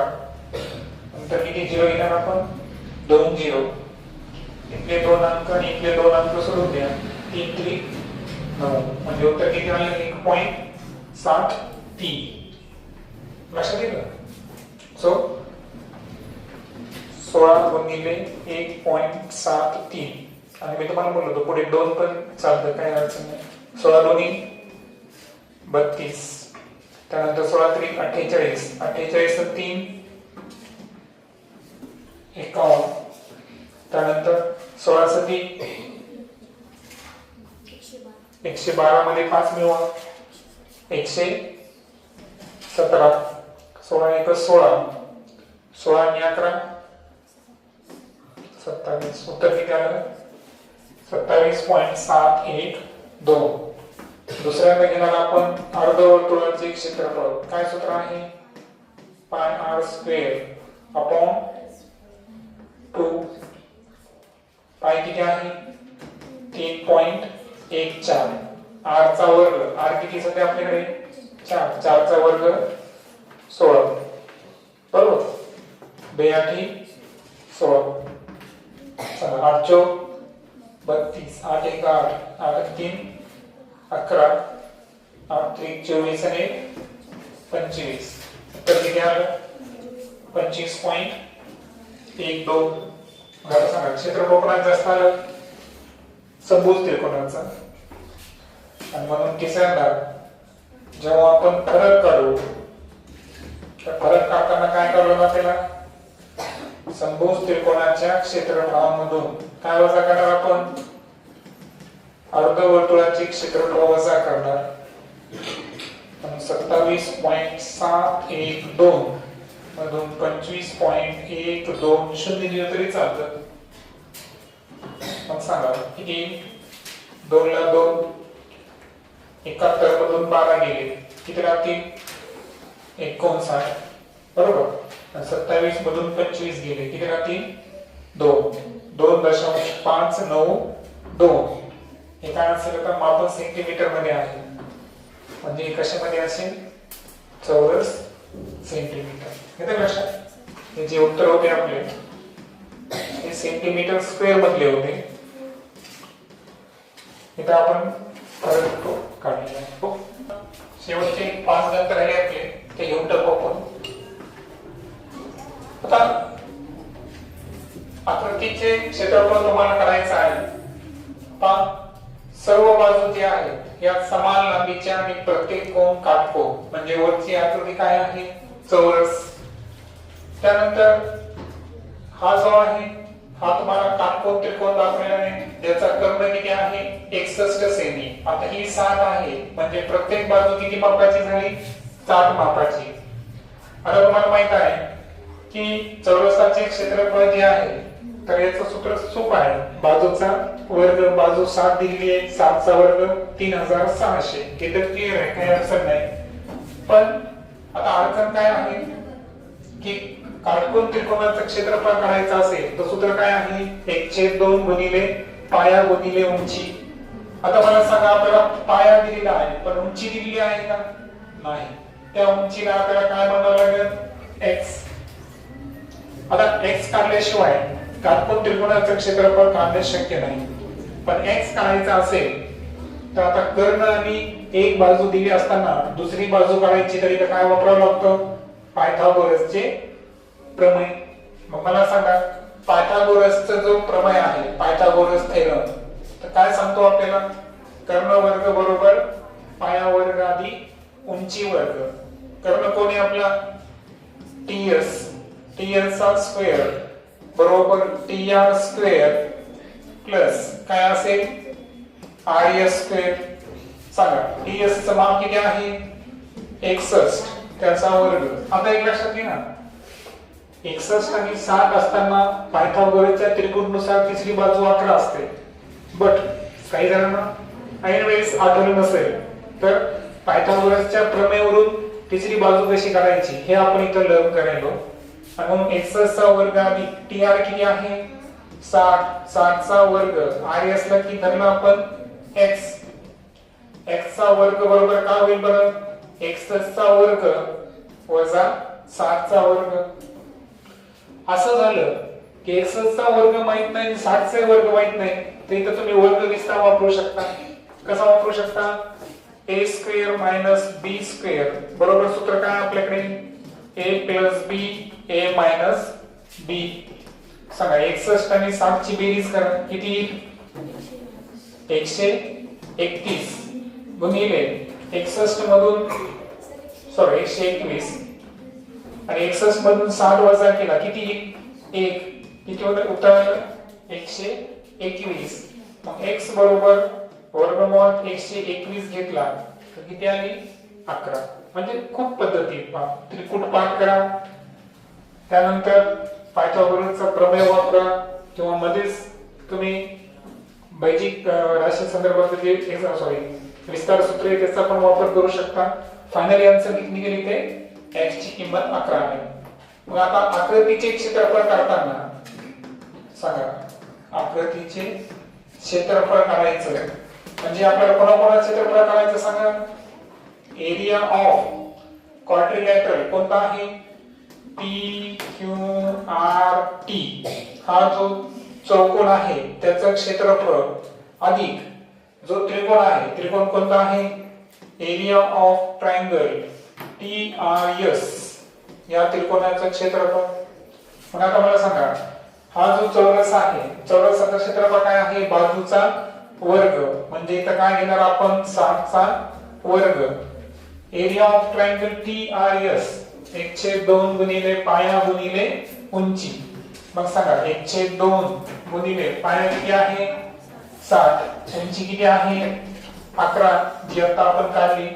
नंतर किती झिरो घेणार आपण? 2 झिरो. इथले 2 अंक आणि इथले 2 अंक सोडून द्या. 3 3 9. म्हणजे उत्तर किती आलं? 1.73. लक्षात येईल. सो 16 गुणिले 1.73. आणि मी तुम्हाला बोललो होतो पुढे 2 पण चालतं, काही अडचण नाही. 16 दोन्ही 32. त्यानंतर 16 3 48. 48 3 51. त्यानंतर 16 7 112 मध्ये 5 मिळवा. 117. 16 1 16. 16 आणि 11 27. उत्तर किती आलं? 27.712. दुसऱ्यांदा घेणार आपण अर्धवर्तुळाचे क्षेत्रफळ. काय सूत्र आहे? Pi r square upon 2. पाय किती आहे? 3.14. आर चा वर्ग. आर किती सध्या आपल्याकडे? 4. 4 चा वर्ग 16, बरोबर. 2 8 16. चला 8 चौक 32. 8 1 8. 8 3 11. 8 3 24 आणि 25. तर किती आलं? 25.12. मला सांगा क्षेत्रफळ कोणाचं जास्त आलं? समभुज त्रिकोणाचा. आणि म्हणून तिसऱ्यांदा जेव्हा आपण फरक काढू, तर फरक काढताना काय काढलं आपल्याला? समभुज त्रिकोणाच्या क्षेत्रफळामधून काय वजा करणार आपण? अर्धवर्तुळाचे क्षेत्रफळ वजा करणार. 27.712 मधून 25.120 दिलं तरी चालतं. मग सांगा किती? 2 ला 2. 71 मधून 12 गेले. किती राहतील? 59, बरोबर. 27 मधून 25 गेले. किती राहतील? 2. 2.592. हे काय असेल? आता मापन सेंटीमीटर मध्ये आहे, म्हणजे कशामध्ये असेल? चौरस सेंटीमीटर. येते लक्षात? हे जे उत्तर होते आपले हे सेंटीमीटर स्क्वेअर मधले होते. इथे आपण फरक काढलेला आहे. शेवटचे 5 गणित राहिले आपले, ते घेऊन टाकू आपण. आता आकृतीचे क्षेत्रफळ तुम्हाला करायचं आहे. सर्व बाजू जे आहेत या समान लांबीच्या आणि प्रत्येक कोन काटकोन. म्हणजे वरची आकृती काय आहे? चौरस. त्यानंतर हा जो आहे हा तुम्हाला काटकोन त्रिकोण दाखवलेला आहे, ज्याचा कर्ण किती आहे? 61 सेमी. आता ही 60 आहे, म्हणजे प्रत्येक बाजू किती मापाची झाली? 60 मापाची. आता तुम्हाला माहित आहे की चौरसाचे क्षेत्रफळ जे आहे, तर याचं सूत्र सोपं आहे. बाजूचा वर्ग, बाजू 7 दिली आहे, 7 चा वर्ग 3600. हे तर क्लिअर आहे, काही अडचण नाही. पण आता अडचण काय आहे की काटकोन त्रिकोणाचं क्षेत्रफळ काढायचं असेल तर सूत्र काय आहे? 1/2 गुणिले पाया गुणिले उंची. आता मला सांगा, आपल्याला पाया दिलेला आहे पण उंची दिलेली आहे का? नाही. त्या उंचीला आपल्याला काय म्हणावं लागेल? x. आता x काढल्याशिवाय काटकोन त्रिकोणाचं क्षेत्रफळ काढणे शक्य नाही. पण x काढायचा असेल तर आता कर्ण आणि एक बाजू दिली असताना दुसरी बाजू काढायची तरी काय वापरावं लागतं? पायथागोरसचे प्रमेय. मग मला सांगा पायथागोरसचा जो प्रमेय आहे पायथागोरस थेरम, तर काय सांगतो आपल्याला? कर्ण वर्ग बरोबर पाया वर्ग अधिक उंची वर्ग. कर्ण कोण आहे आपला? टीएस, टीएस चा स्क्वेअर बरोबर टीआर स्क्वेअर प्लस काय असेल? RS square. सांगा टीएस चं माप किती आहे? 61, त्याचा वर्ग. आता एक लक्षात घे ना, 61 आणि 60 असताना पायथागोरसच्या त्रिकोणानुसार तिसरी बाजू 11 असते. बट काही जणांना ऐन वेळेस आठवलं नसेल तर पायथागोरसच्या प्रमेयवरून तिसरी बाजू कशी काढायची हे आपण इथं लर्न करायलो. आणि मग 61 चा वर्ग अधिक टीआर किती आहे? 60, 60 चा वर्ग आरएस ला किती धरला आपण? एक्स, एक्स चा वर्ग बरोबर काय होईल बरं? 61 चा वर्ग वजा 60 चा वर्ग. असं झालं की 61 चा वर्ग माहित नाही, 60 चा वर्ग माहित नाही, तर इथं तुम्ही वर्ग विस्तार वापरू शकता. कसा वापरू शकता? a square minus B square बरोबर सूत्र काय आपल्याकडे? a plus B a minus B. सांगा 61 आणि 60 ची बेरीज करा, किती? 131 गुणिले 61 मधून 121 आणि 61 मधून 60 वजा केला किती? 1. किती होतं उत्तर? 121. मग x बरोबर वर्गमूळ 121 घेतला तर किती आली? 11. म्हणजे खूप पद्धतीत त्रिकूट पाठ करा, त्यानंतर पायथागोरसचा प्रमेय वापरा, किंवा मध्येच तुम्ही बैजिक राशी संदर्भात विस्तार सूत्र आहे त्याचा पण वापर करू शकता. फायनली आन्सर किती निघेल? इथे x ची किंमत 11 आहे. मग आता आकृतीचे क्षेत्रफळ काढताना सांगा आकृतीचे क्षेत्रफळ काढायचं म्हणजे आपल्याला कोणाकोणा क्षेत्रफळ काढायचं सांगा? एरिया ऑफ क्वाड्रिलॅटरल कोणता आहे? P Q R T. हा जो चौकोन आहे त्याचं क्षेत्रफळ अधिक जो त्रिकोण आहे, त्रिकोण कोणता आहे? Area of triangle T R S, या त्रिकोणाचं क्षेत्रफळ. मग आता मला सांगा हा जो चौरस आहे, चौरसाचं क्षेत्रफळ काय आहे? बाजूचा वर्ग. म्हणजे इथं काय घेणार आपण? 60 चा वर्ग. Area of triangle T R S 1/2 गुणिले पाया गुणिले उंची. मग सांगा 1/2 गुणिले पाया किती आहे? 60, उंची किती आहे? 11 जी आता आपण काढली.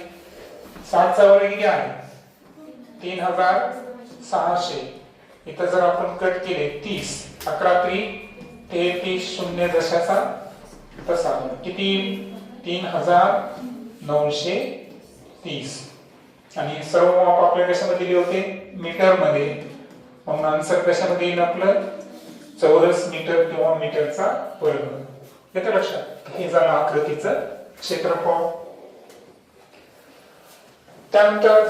60 चा वर्ग किती आहे? 3600. इथं जर आपण कट केले 30, 11 × 33 शून्य दशाचा तसा किती? 3930. आणि सर्व माप आपल्या कशामध्ये दिले होते? मीटर मध्ये. मग आन्सर कशामध्ये येईल आपलं? चौरस मीटर किंवा मीटरचा वर्ग. येतं लक्षात? हे झालं आकृतीचं क्षेत्रफळ. त्यानंतर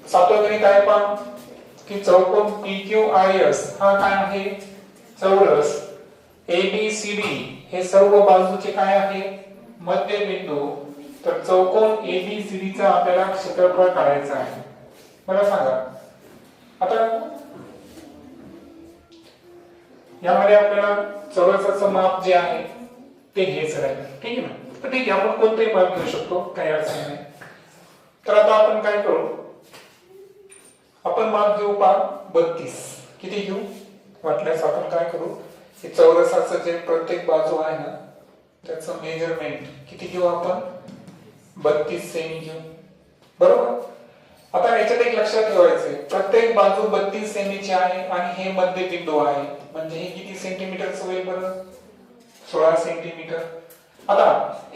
7वं गणित आहे पहा की चौकोन PQRS हा काय आहे? चौरस ABCD हे सर्व बाजूचे काय आहे? मध्यबिंदू. तर चौकोन ABCD चा आपल्याला क्षेत्रफळ काढायचं आहे. मला सांगा आता यामध्ये आपल्याला चौरसाचं माप जे आहे ते घ्यायचं आहे. ठीक आहे ना? तर ठीक आहे, आपण कोणतेही माप घेऊ शकतो, काही अडचण नाही. तर आता आपण काय करू? आपण माप घेऊ पहा 32. किती घेऊ? वाटल्यास आपण काय करू? हे चौरसाचं जे प्रत्येक बाजू आहे ना त्याचं मेजरमेंट किती घेऊ आपण? 32 सेमी घेऊ. बरोबर. आता याच्यात एक लक्षात ठेवायचंय, प्रत्येक बाजू 32 सेमीची आहे आणि हे मध्यबिंदू आहे, म्हणजे हे किती सेंटीमीटरचं होईल बरं? 16 सेंटीमीटर. आता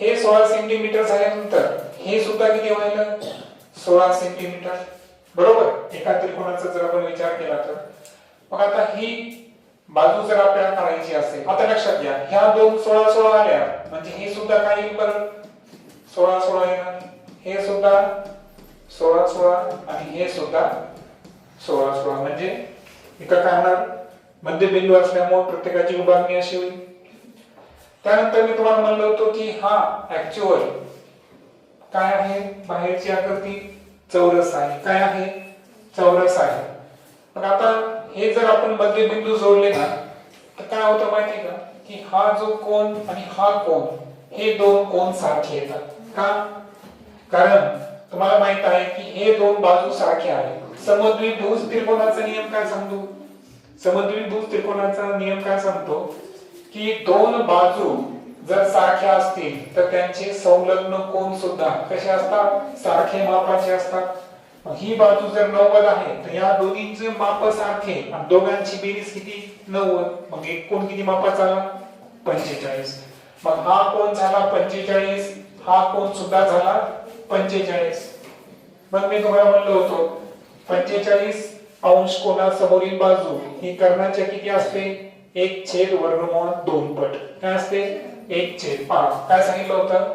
हे 16 सेंटीमीटर झाल्यानंतर हे सुद्धा किती व्हायला? 16 सेंटीमीटर. बरोबर. एका त्रिकोणाचा जर आपण विचार केला तर मग आता ही बाजू जर आपल्याला काढायची असेल, आता लक्षात घ्या ह्या दोन 16 आल्या म्हणजे हे सुद्धा काय येईल बरं? 16 येणार. हे सुद्धा 16 आणि हे सुद्धा 16 म्हणजे इथं काय होणार? मध्यबिंदू असल्यामुळे प्रत्येकाची विभागणी अशी होईल. त्यानंतर मी तुम्हाला म्हणलं होतं की हा ऍक्च्युअल काय आहे? बाहेरची आकृती चौरस आहे. काय आहे? चौरस आहे. पण आता हे जर आपण मध्यबिंदू जोडले ना तर काय होतं माहिती का की हा जो कोन आणि हा कोन हे दोन कोन सारखे येतात. का? कारण तुम्हाला माहित आहे की हे दोन बाजू सारखे आहेत. समद्विभुज त्रिकोणाचा नियम काय सांगतो? समद्विभुज त्रिकोणाचा नियम काय सांगतो की दोन बाजू जर सारख्या असतील तर त्यांचे संलग्न कोन सुद्धा कसे असतात? सारखे मापाचे असतात. ही बाजू जर 90 आहे तर या दोन्हींचे माप सारखे आणि दोघांची बेरीज किती? 90. मग एक कोन किती मापाचा आला? 45. मग हा कोन झाला 45, हा कोन सुद्धा झाला 45. मग मी तुम्हाला म्हणलो होतो 45 अंश कोनासमोरील बाजू ही कर्णाच्या किती असते? 1/√2 पट. काय असते? 1/5. काय सांगितलं होतं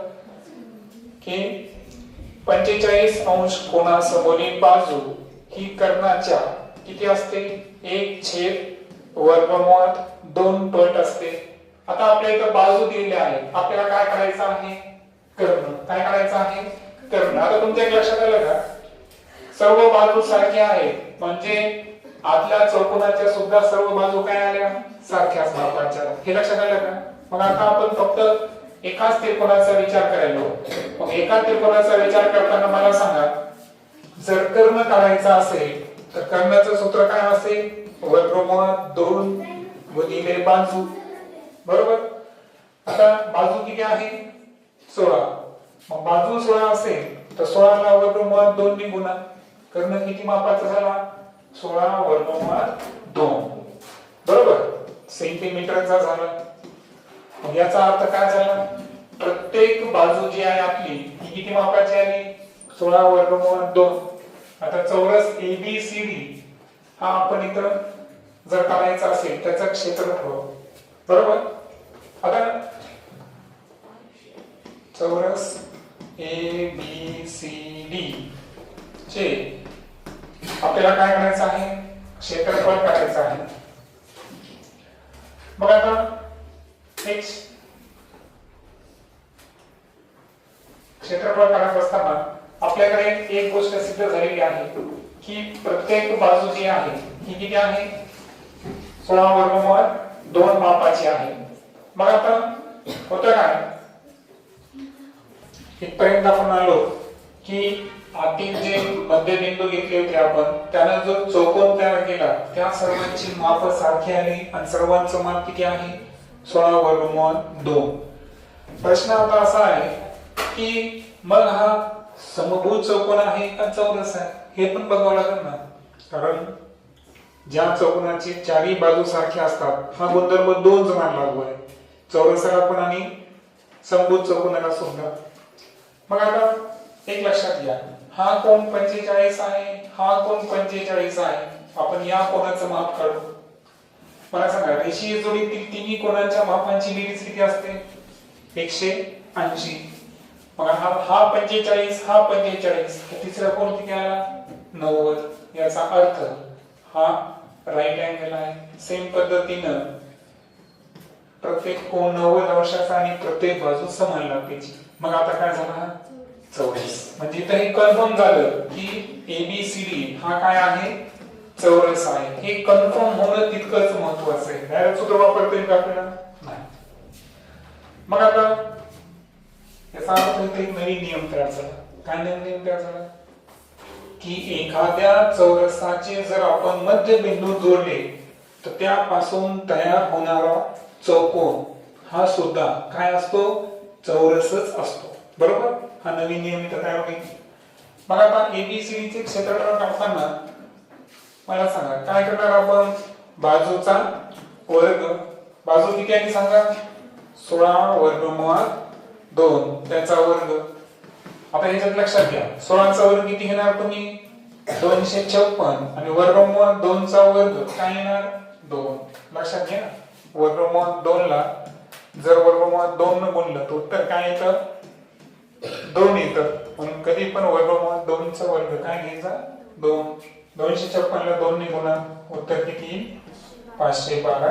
की 45 अंश कोनासमोरील बाजू ही कर्णाच्या किती असते? 1/√2 पट असते. आता आपल्या इथं बाजू दिलेल्या आहेत. आपल्याला काय करायचं आहे? कर्ण. काय करायचं आहे? कर्ण. आता तुमच्या एक लक्षात आलं का? सर्व बाजू सारख्या आहेत म्हणजे आतल्या चौकोनाच्या सुद्धा सर्व बाजू काय आल्या? सारख्याच मापाच्या. हे लक्षात आलं का? मग आता आपण फक्त एकाच त्रिकोणाचा विचार करायला. मग एका त्रिकोणाचा विचार करताना मला सांगा जर कर्ण काढायचा असेल तर कर्णाचं सूत्र काय असेल? √2 गुणिले बाजू. बरोबर? आता बाजू किती आहे? 16. मग बाजू 16 असेल तर 16 ला √2 ने गुणा. कर्ण किती मापाचा झाला? 16√2. बरोबर? सेंटीमीटरचा झाला. मग याचा अर्थ काय झाला? प्रत्येक बाजू जी आहे आपली ही किती मापाची आली? 16√2. आता चौरस ABCD हा आपण इथं जर काढायचा असेल त्याचं क्षेत्रफळ. बरोबर? आता चौरस ABCD चे आपल्याला काय करायचं आहे? क्षेत्रफळ काढायचं आहे. मग आता क्षेत्रफळ काढत असताना आपल्याकडे एक गोष्ट सिद्ध झालेली आहे की प्रत्येक बाजू जी आहे ही किती आहे? 16√2 मापाची आहे. मग आता होतं काय? इथपर्यंत आपण आलो की आतील जे मध्यबिंदू घेतले होते आपण त्यानं जो चौकोन तयार केला त्या सर्वांची माप सारखी आली आणि सर्वांचं माप किती आहे? 16√2. प्रश्न आता असा आहे की मग हा समभुज चौकोन आहे का चौरस आहे? हे पण बघावं लागेल ना. कारण ज्या चौकोनाची चारही बाजू सारख्या असतात हा गुणधर्म 2 जणांना लागू आहे. चौरसाला पण आणि समभुज चौकोनाला सुद्धा. मग आता एक लक्षात घ्या हा कोन 45 आहे, हा कोन 45 आहे. आपण या कोनाचं माप काढू. मला सांगा रेषीय जोडीतील तिन्ही कोनांच्या मापांची बेरीज किती असते? 180. मग हा 45 हा 45 तिसरा कोन किती आला? 90. याचा अर्थ हा राईट अँगल आहे. सेम पद्धतीनं प्रत्येक कोन 90 अंशाचा आणि प्रत्येक बाजू समान लांबीची. मग आता काय झाला? चौरस. म्हणजे इथे हे कन्फर्म झालं की ABCD हा काय आहे? चौरस आहे. हे कन्फर्म होणं तितकंच महत्त्वाचं आहे. डायरेक्ट सूत्र वापरता येईल का आपल्याला? नाही. मग आता याचा अर्थ इथे एक नवीन नियम तयार झाला. काय नियम तयार झाला? की एखाद्या चौरसाचे जर आपण मध्यबिंदू जोडले तर त्यापासून तयार होणारा चौकोन हा सुद्धा काय असतो? चौरसच असतो. बरोबर? हा नवीन नियम इथे तयार होईल. मग आता ABCD चे क्षेत्रफळ काढताना मला सांगा काय करणार आपण? बाजूचा वर्ग. बाजू किती आहे सांगा? 16√2 त्याचा वर्ग. आता याच्यात लक्षात घ्या 16 चा वर्ग किती घेणार तुम्ही? 256 आणि √2 चा वर्ग काय येणार? 2. लक्षात घ्या √2 ला जर √2 न गुणलं तर उत्तर काय येतं? 2 येतं. म्हणून कधी पण √2 चा वर्ग काय घ्यायचा? 2. 256 ला 2 ने गुणा उत्तर किती? 512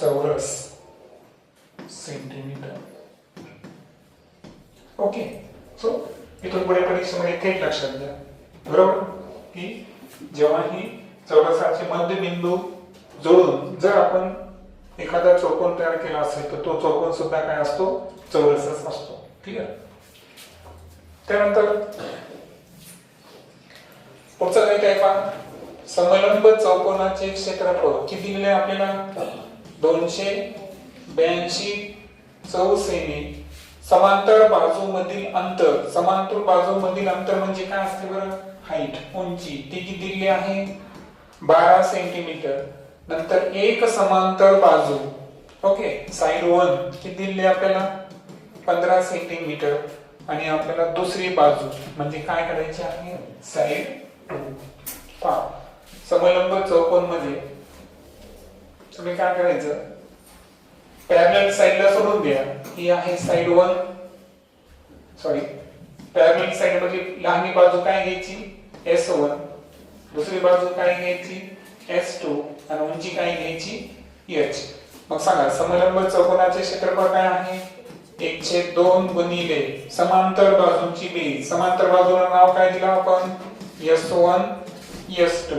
चौरस सेंटीमीटर. ओके. सो इथून पुढे परीक्षेमध्ये थेट लक्षात घ्या. बरोबर की जेव्हा ही चौरसाचे मध्यबिंदू जोडून जर आपण एखादा चौकोन तयार केला असेल तर तो चौकोन सुद्धा काय असतो, चौरसच असतो. ठीक आहे. त्यानंतर पुढचं काय पहा, समलंब चौकोनाचे क्षेत्रफळ किती दिले आपल्याला, 282 चौसेमी. समांतर बाजूमधील अंतर, समांतर बाजूमधील अंतर म्हणजे काय असते बरं, हाईट, उंची, ती किती दिली आहे, 12 सेंटीमीटर. नंतर एक समांतर बाजू, ओके, साइड 1 किती दिली आपल्याला, 15 सेंटीमीटर. आणि आपल्याला दुसरी बाजू म्हणजे काय करायची आहे, साइड 2. पहा, समलंब चौकोन मध्ये तुम्ही काय करायचं, पॅरलल साइडला सोडून द्या, ही आहे साइड 1, सॉरी पॅरलल साइड मध्ये लहानी बाजू काय घ्यायची, S1, दुसरी बाजू काय घ्यायची, S2, आणि उंची काय घ्यायची, H. मग सांगा समलंब चौकोनाचे क्षेत्रफळ काय आहे, 1/2 गुणिले समांतर बाजूंची बेरीज. समांतर बाजूला नाव काय दिलं आपण, S1 S2,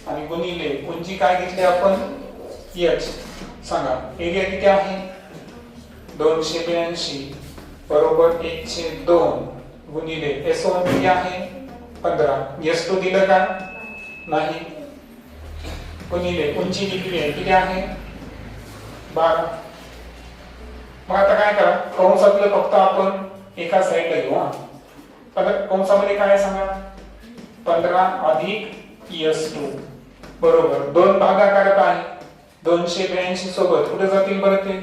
आणि गुणिले उंची काय घेतली आपण, H. सांगा एरिया किती आहे, 282 बरोबर 1/2 गुणिले S1 किती आहे, 15, S2 दिलं का नाही, गुणिले उंची दिलेली आहे किती आहे, 12. मग आता काय करा, कंसातलं फक्त आपण एका साईडला घेऊ. कंसामध्ये काय सांगा, 15 अधिक S2 बरोबर 2 भागाकारात आहे, 282 सोबत कुठे जातील बरं ते,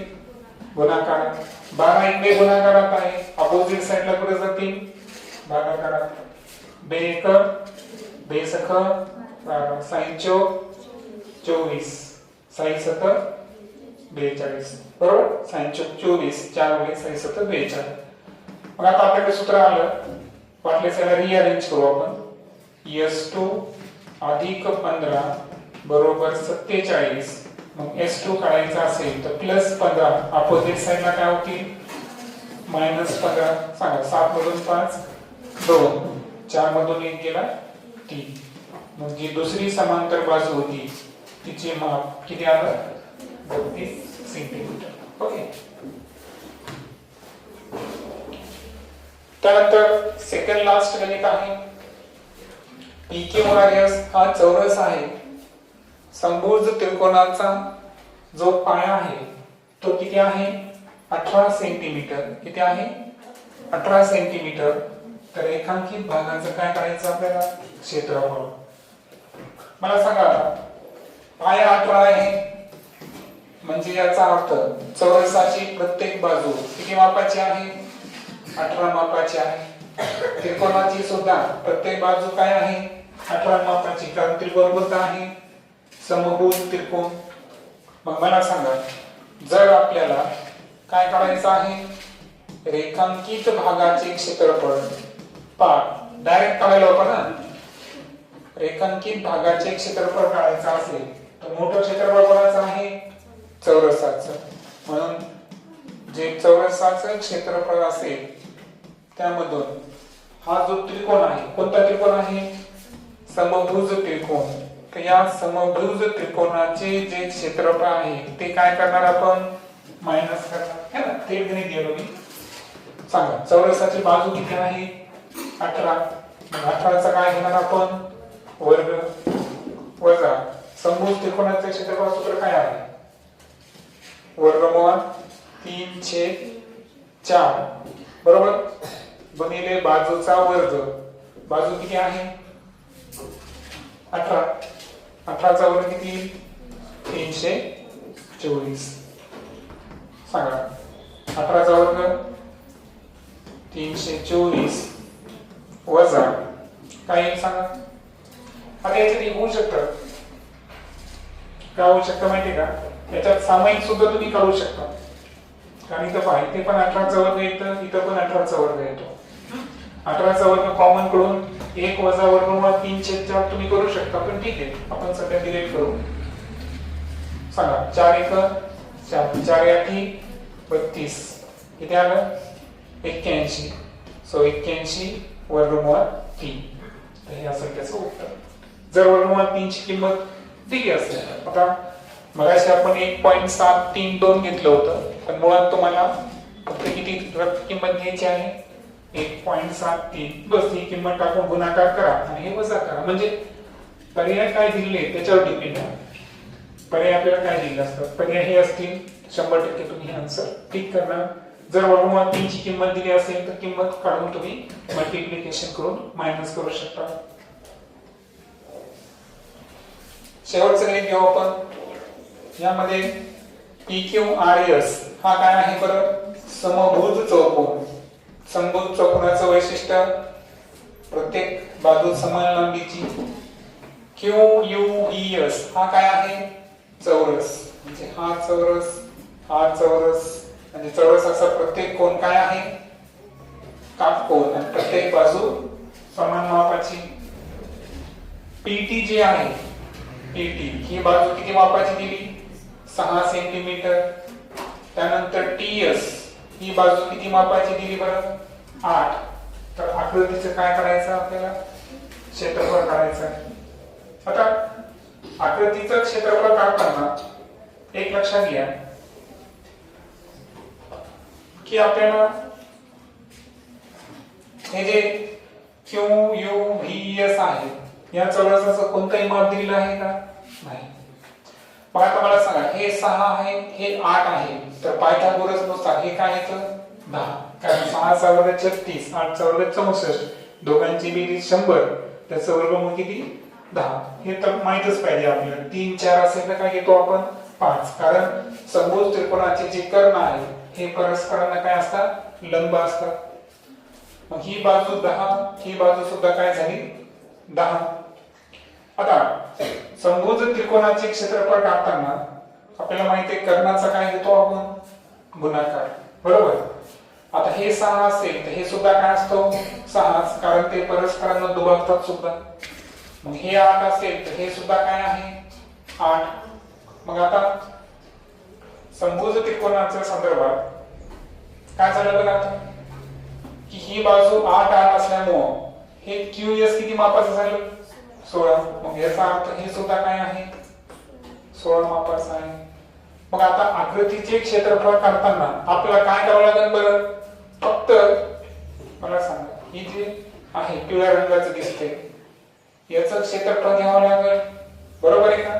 गुणाकारात. 12 इकडे गुणाकारात आहे, अपोजिट साइडला कुठे जातील, भागाकारात. 2 1 2 सख 24 साई 7 42 बरोबर, साई 24 4 वगैरे साई 7 42. मग आता आपल्याकडे सूत्र आलं, वाटले त्याला रिअरेंज करू आपण. S2 अधिक 15 बरोबर 47. मग S2 काढायचा असेल तर प्लस 15, अपोजिट साइडला काय होतील, मायनस 15. सांगा 7 मधून 5 2, 4 मधून 1 गेला 3. मग जी दुसरी समांतर बाजू होती तिचे माप किती आलं, 32 सेंटीमीटर. ओके. त्यानंतर सेकंड लास्ट गणित आहे, PQRS हा चौरस आहे. समभुज त्रिकोणाचा जो पाया आहे तो किती आहे, 18 सेंटीमीटर. किती आहे, 18 सेंटीमीटर. तर रेखांकित भागाचं काय करायचं आपल्याला, क्षेत्रफळ. मला सांगा, पाया 18 आहे म्हणजे याचा अर्थ चौरसाची प्रत्येक बाजू किती मापाची आहे, 18 मापाची आहे. त्रिकोणाची सुद्धा प्रत्येक बाजू काय आहे, 18 मापाची, कारण त्रिकोण कोणता आहे, समभुज त्रिकोण. मग मला सांगा, जर आपल्याला काय करायचं आहे, रेखांकित भागाचे क्षेत्रफळ, डायरेक्ट काढायला आपण, रेखांकित भागाचे क्षेत्रफळ काढायचं असेल तर मोठं क्षेत्रफळ कोणाचं आहे, चौरसाचं. म्हणून जे चौरसाचं क्षेत्रफळ असेल त्यामधून हा जो त्रिकोण आहे, कोणता त्रिकोण आहे, समभुज त्रिकोण. तर या समभुज त्रिकोणाचे जे क्षेत्रफळ आहे ते काय करणार आपण, मायनस करणार है ना, ते गणित गेलो मी. सांगा चौरसाची बाजू किती आहे, 18. 18चा काय घेणार आपण, वर्ग, वजा समभुज त्रिकोणाचे क्षेत्रफळ सूत्र काय आहे, वर्गमूळ 3/4 बरोबर, गुणिले बाजूचा वर्ग. बाजू किती आहे, 18. 18चा वर्ग किती, 324. सांगा 18चा वर्ग 324 वजा काय सांगा. आता याच्यात होऊ शकतं, काय होऊ शकतं माहिती का, याच्यात सामायिक सुद्धा तुम्ही काढू शकता. कारण इथं पहा, इथे पण 18चा वर्ग येतं, इथं पण 18चा वर्ग येतो. 18चा वर्ग कॉमन करून 1 वजा वर्गमूळ 3/4 तुम्ही करू शकता, पण ठीक आहे आपण सध्या डिलीट करू. सांगा 4 1 4 4 8 32 किती आलं, 81. सो 81 वर्गमूळ 3. तर हे असेल त्याचं उत्तर. जर वर्गमूळ 3 ची किंमत दिली असेल, आता मगाशी आपण 1.732 घेतलं होतं, पण मुळात तुम्हाला फक्त किती किंमत घ्यायची आहे 1.73. बस ही किंमत टाकून गुणाकार करा आणि हे वजा करा. म्हणजे पर्याय काय दिले त्याच्यावर डिपेंड आहे. पर्याय आपल्याला काय दिले असतात, पर्याय हे असतील 100% तुम्ही आन्सर टिक करणार. जर वर्गमूळ 3 ची किंमत दिली असेल तर किंमत काढून तुम्ही मल्टिप्लिकेशन करून मायनस करू शकता. शेवटचं गणित घेऊ आपण. यामध्ये PQRS हा काय आहे बरं, समभुज चौकोन. समभुज चौकोनाचं वैशिष्ट्य प्रत्येक बाजू समान लांबीची. QUES हा काय आहे, चौरस. म्हणजे हा चौरस, हा चौरस, म्हणजे चौरस असा प्रत्येक कोण काय आहे, काटकोन, आणि प्रत्येक बाजू समान मापाची. PT जे आहे, PT ही बाजू किती मापाची दिली, 6 सेंटीमीटर. त्यानंतर TS ही बाजू किती मापाची दिली बरं, 8. तर आकृतीचं काय करायचं आपल्याला, क्षेत्रफळ काढायचं आहे. आता आकृतीचं क्षेत्रफळ काढताना एक लक्षात घ्या की आपल्याला हे जे QUVS आहे या चौरसाचं कोणतंही माप दिलेलं आहे का, नाही. मग आता मला सांगा, हे 6 आहे, हे 8 आहे, तर पायथागोरस नुसार हे काय येतं, 10. कारण 6 चा वर्ग 36, 8 चा वर्ग 64, दोघांची बेरीज 100, त्याचं वर्गमूळ किती, 10. हे तर माहितच पाहिजे आपल्याला. 3 4 असेल तर काय घेतो आपण, 5. कारण समभुज त्रिकोणाचे जे कर्ण आहे हे परस्परांना काय असतात, लंब असतात. मग ही बाजू 10, ही बाजू सुद्धा काय झाली, 10. आता समभुज त्रिकोणाचे क्षेत्रफळ काढताना आपल्याला माहिती आहे कर्णाचा काय घेतो आपण, गुणाकार, बरोबर. आता हे 6 असेल तर हे सुद्धा काय असतो, 6, कारण ते परस्परांना दुभागतात सुद्धा. मग हे 8 असेल तर हे सुद्धा काय आहे, 8. मग आता समभुज त्रिकोणाच्या संदर्भात काय झालं बघा आता, की ही बाजू 8 8 असल्यामुळं हे QS किती मापाचं झालं, 16. मग याचा अर्थ हे सुद्धा काय आहे, 16 मापाचं आहे. मग आता आकृतीचे क्षेत्रफळ काढताना आपल्याला काय करावं लागेल बरं, फक्त मला सांगा, ही जे आहे पिवळ्या रंगाचं दिसते याचं क्षेत्रफळ घ्यावं लागेल, बरोबर आहे का.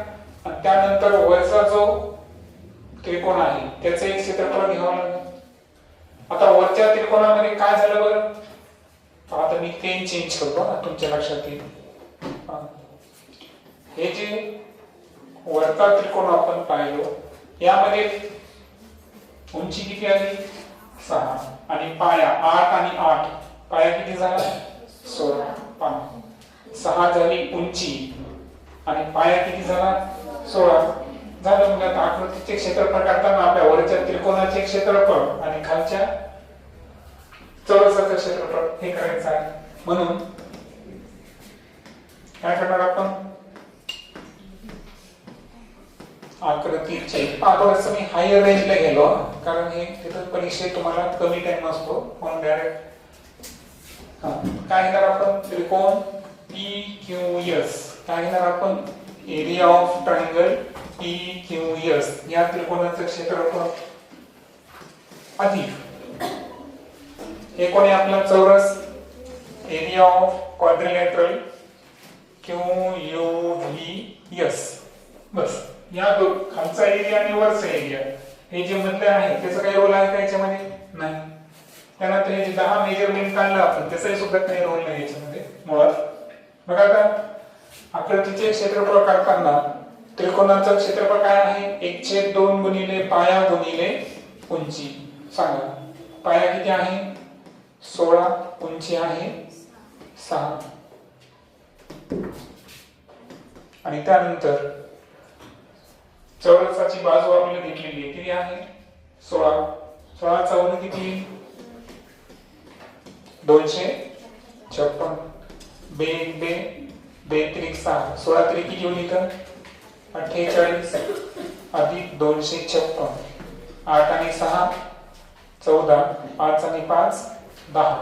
आणि त्यानंतर वरचा जो त्रिकोण आहे त्याचं एक क्षेत्रफळ घ्यावं लागेल. आता वरच्या त्रिकोणामध्ये काय झालं बरं, आता मी पेन चेंज करतो ना, तुमच्या लक्षात येईल. हे जे वरचा त्रिकोण आपण पाहिलो यामध्ये उंची किती आली, 6, आणि पाया 8 आणि 8, पाया किती झाला, 16. 6 झाली उंची आणि पाया किती झाला, 16 झालं. मग आता आकृतीचे क्षेत्रफळ काढताना आपल्या वरच्या त्रिकोणाचे क्षेत्रफळ आणि खालच्या चौरसाचं क्षेत्रफळ हे करायचं आहे. म्हणून काय करणार आपण, आकृतीचे थोडंसं मी हायर रेंजला गेलो, कारण हे तिथं परीक्षेत तुम्हाला कमी टाइम असतो, म्हणून डायरेक्ट काय घेणार आपण, त्रिकोण PQS. काय घेणार आपण, एरिया ऑफ ट्रायंगल PQS. या त्रिकोणाचं क्षेत्रफळ अधिक हे कोणी आपला चौरस, एरिया ऑफ क्वाड्रिलॅटरल QUVS. बस या खालचा एरिया आणि वरचा एरिया हे जे मधले आहे त्याचा काही रोल आहे का याच्यामध्ये, नाही. त्यानंतर हे जे 10 मेजरमेंट काढलं आपण त्याचाही सुद्धा काही रोल नाही याच्यामध्ये मुळात. मग आता आकृतीचे क्षेत्रफळ काढताना त्रिकोणाचं क्षेत्रफळ काय आहे, 1/2 गुणिले पाया गुणिले उंची. सांगा, पाया किती आहे, 16, उंची आहे 6. आणि त्यानंतर चौरसाची बाजू आपल्याला घेतलेली आहे किती आहे, 16. 16 चौरस किती, 256. बे 6, 16 3 किती होईल तर 48 अधिक 256. 8 आणि 6 14, 5 आणि 5 10.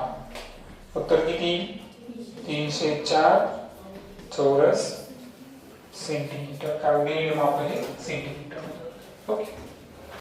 उत्तर किती, 304 चौरस सेंटीमीटर, कारण विंड माप आहे सेंटीमीटर. ओके.